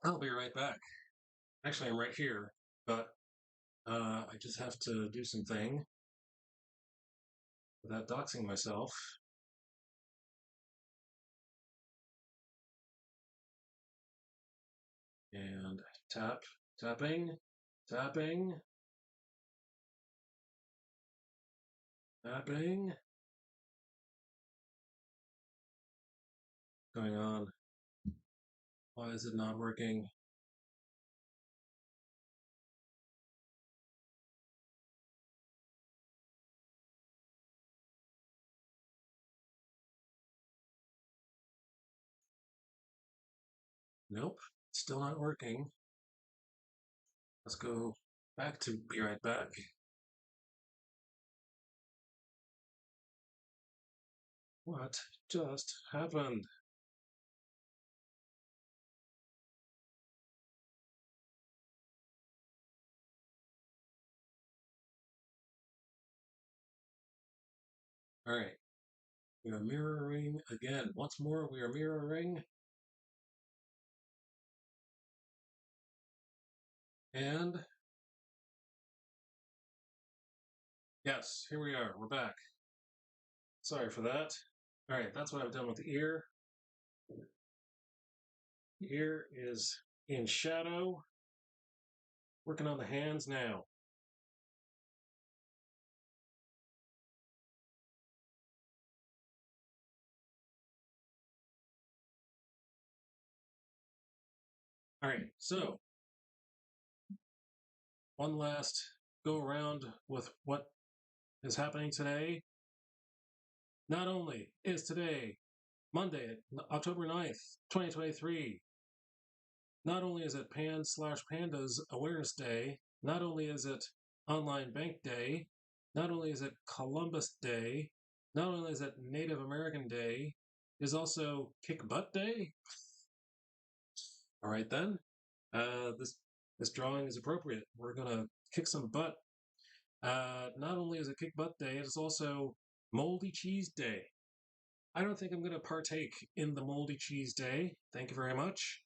I'll be right back. Actually, I'm right here, but I just have to do something without doxing myself. And tapping. Going on. Why is it not working? Nope, still not working. Let's go back to be right back. What just happened? All right, we are mirroring again. Once more, we are mirroring. And yes, here we are. We're back. Sorry for that. All right, that's what I've done with the ear. The ear is in shadow. Working on the hands now. All right, so one last go around with what is happening today. Not only is today Monday, October 9th, 2023, not only is it Pan/Pandas Awareness Day, not only is it Online Bank Day, not only is it Columbus Day, not only is it Native American Day, is also Kick Butt Day. All right then, this drawing is appropriate. We're gonna kick some butt. Not only is it Kick Butt Day, it is also Moldy Cheese Day. I don't think I'm going to partake in the moldy cheese day. Thank you very much.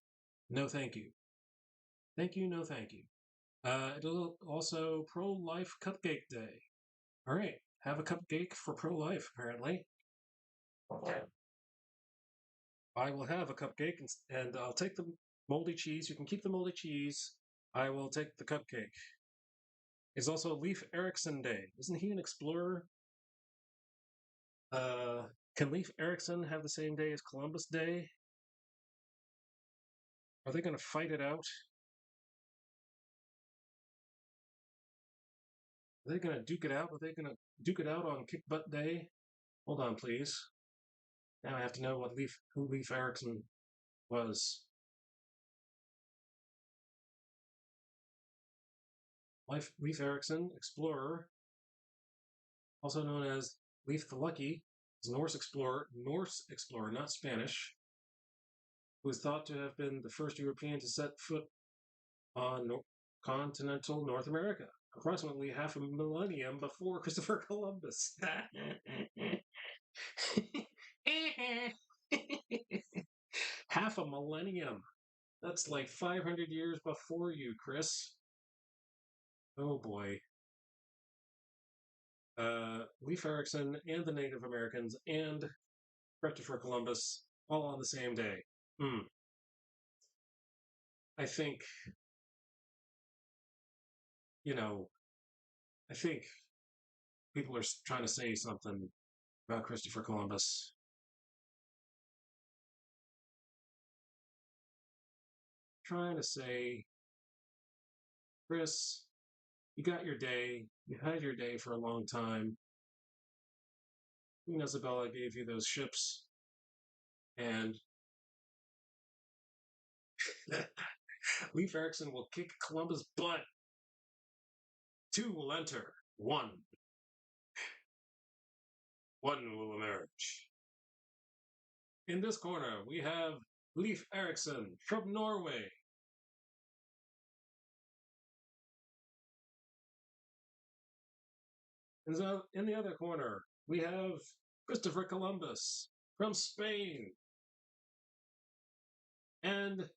No, thank you. Thank you, no, thank you. It'll also pro-life cupcake day. All right, have a cupcake for pro-life, apparently. I will have a cupcake and I'll take the moldy cheese. You can keep the moldy cheese. I will take the cupcake. It's also Leif Erikson Day. Isn't he an explorer? Can Leif Erikson have the same day as Columbus Day? Are they going to fight it out? Are they going to duke it out? Are they going to duke it out on Kick Butt Day? Hold on, please. Now I have to know who Leif Erikson was. Leif Erikson, explorer, also known as Leif the Lucky, is a Norse explorer, not Spanish, who is thought to have been the first European to set foot on continental North America, approximately half a millennium before Christopher Columbus. Half a millennium. That's like 500 years before you, Chris. Oh boy. Leif Erikson and the Native Americans and Christopher Columbus all on the same day. I think, I think people are trying to say something about Christopher Columbus. Trying to say, Chris, you got your day. You had your day for a long time. Queen Isabella gave you those ships, and Leif Erikson will kick Columbus' butt. 2 will enter. 1 will emerge. In this corner, we have Leif Erikson from Norway. In the other corner, we have Christopher Columbus from Spain. And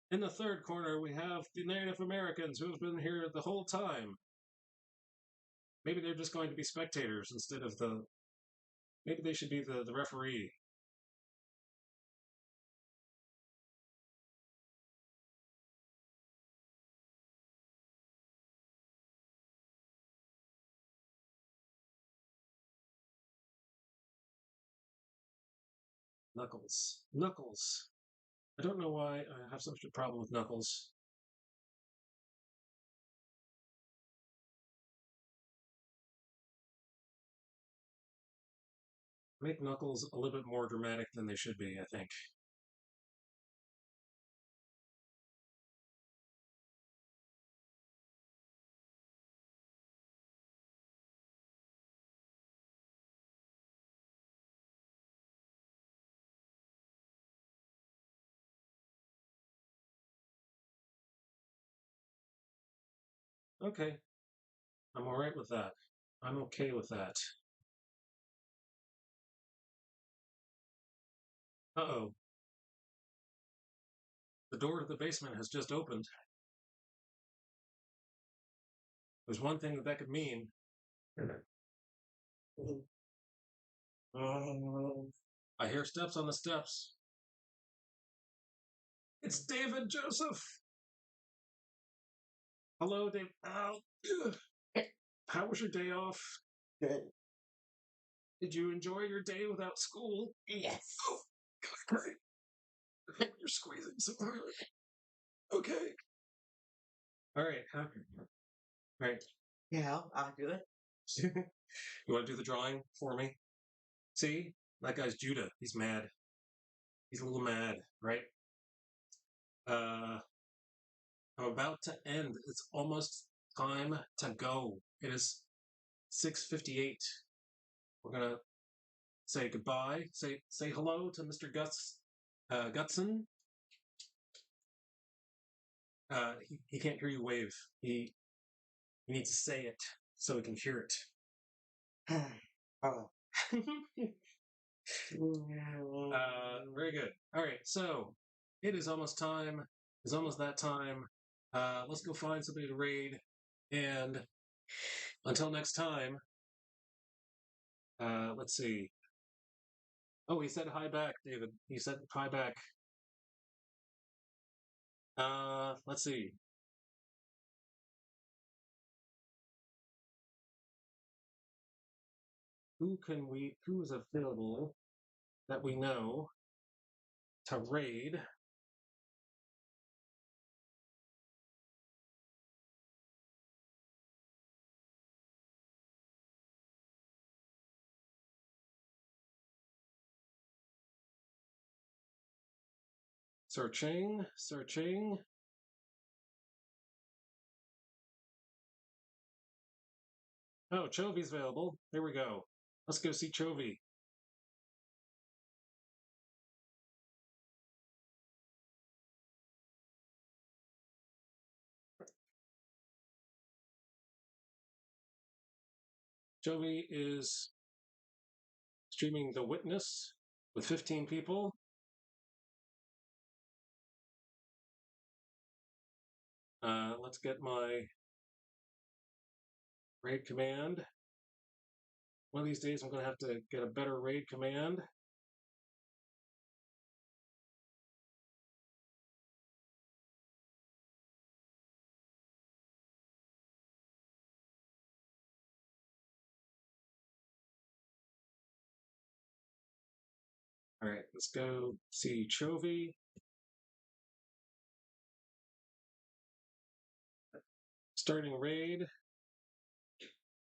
in the third corner, we have the Native Americans who have been here the whole time. Maybe they're just going to be spectators instead of maybe they should be the referee. Knuckles. Knuckles. I don't know why I have such a problem with Knuckles. Make Knuckles a little bit more dramatic than they should be, I think. Okay. I'm alright with that. I'm okay with that. Uh-oh. The door to the basement has just opened. There's one thing that could mean. I hear steps on the steps. It's David Joseph. Hello, Dave. How was your day off? Good. Did you enjoy your day without school? Yes. Oh, God, great. You're squeezing so hard. Okay. All right. All right. Yeah, I'll do it. You want to do the drawing for me? See? That guy's Judah. He's mad. He's a little mad, right? I'm about to end. It's almost time to go. It is 6:58. We're gonna say goodbye. Say hello to Mr. Gutson. He can't hear you wave. He needs to say it so he can hear it. Oh. Very good. All right, so it is almost time. It's almost that time. Let's go find somebody to raid. And until next time, let's see. Oh, he said hi back, David. He said hi back. Let's see. Who is available that we know to raid? Searching, searching. Oh, Chovi's available. Here we go. Let's go see Chovy. Chovy is streaming The Witness with 15 people. Let's get my raid command. One of these days, I'm going to have to get a better raid command. All right, let's go see Chovy. Starting raid.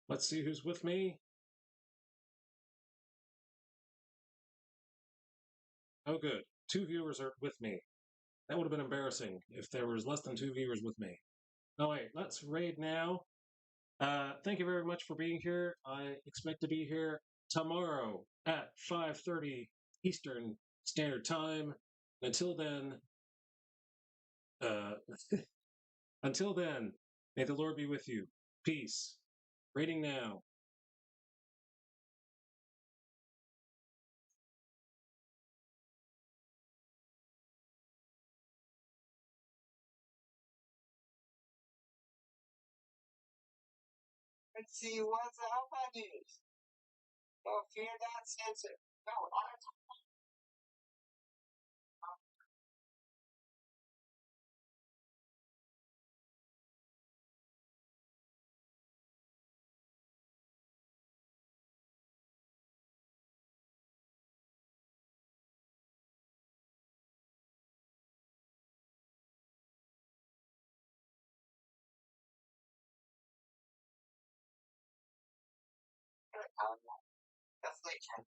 Let's see who's with me. Oh, good. 2 viewers are with me. That would have been embarrassing if there was less than 2 viewers with me. All right, let's raid now. Thank you very much for being here. I expect to be here tomorrow at 5:30 Eastern Standard Time. Until then, uh, until then, may the Lord be with you. Peace. Raiding now. Let's see what's up on news. Oh, fear not censor. No, I definitely can.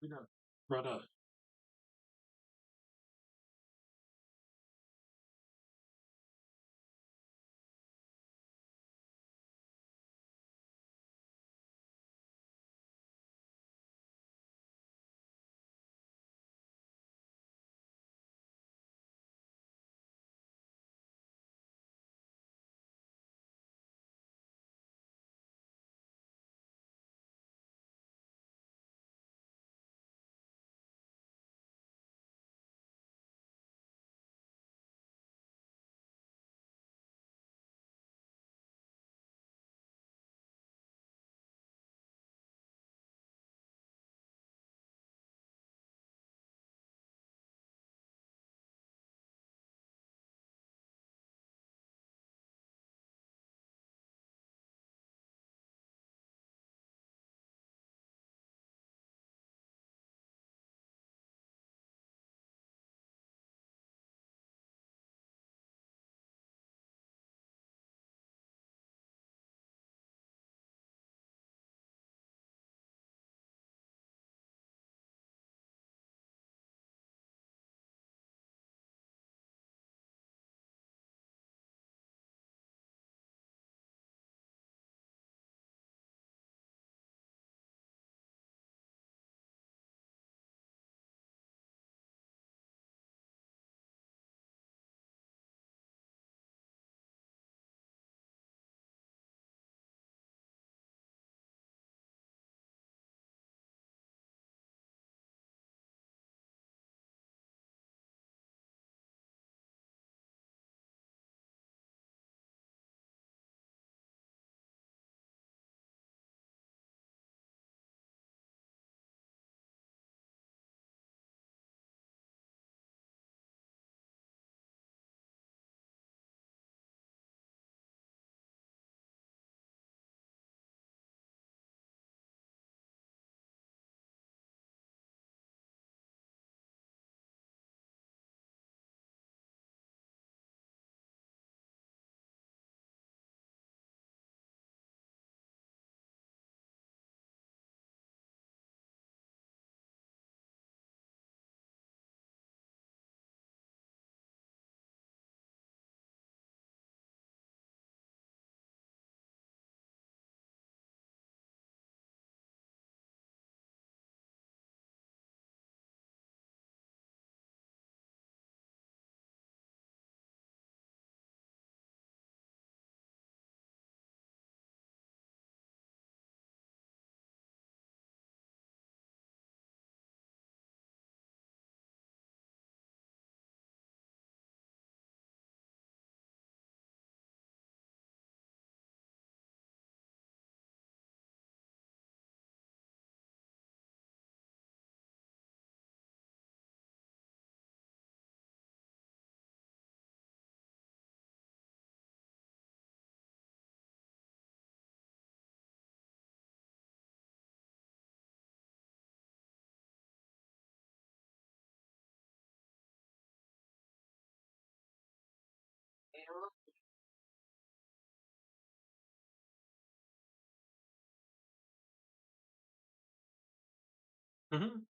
We got brought up. Mm-hmm.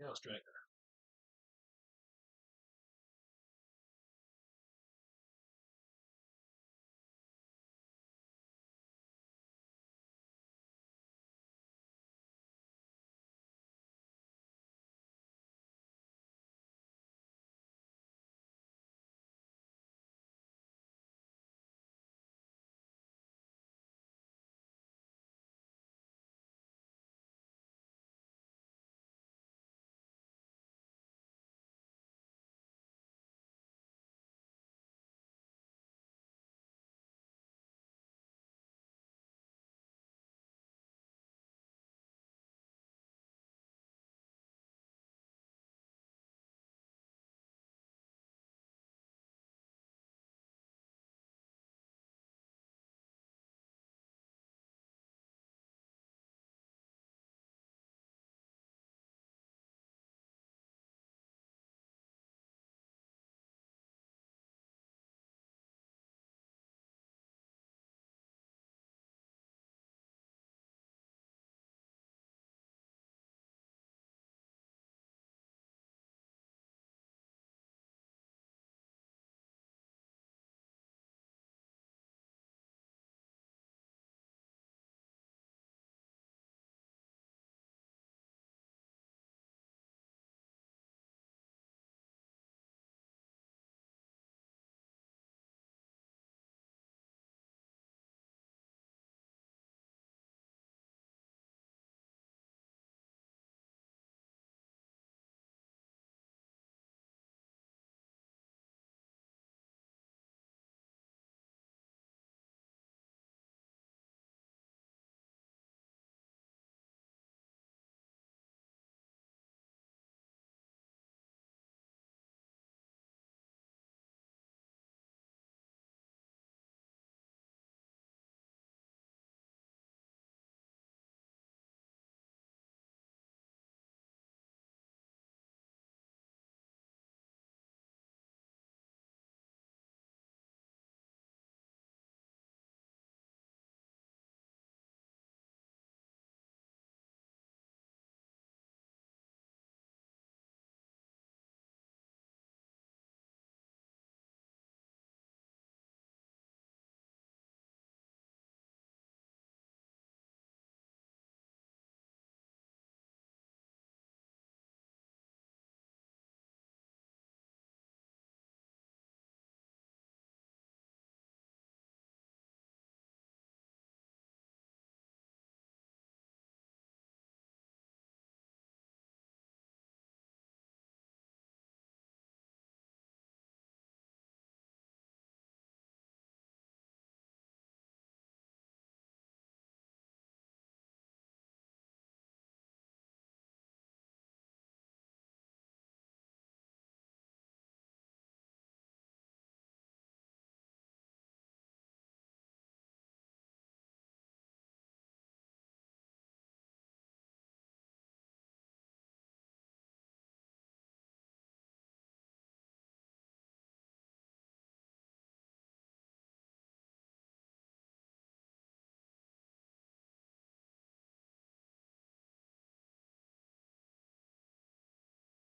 Chaos Dragon.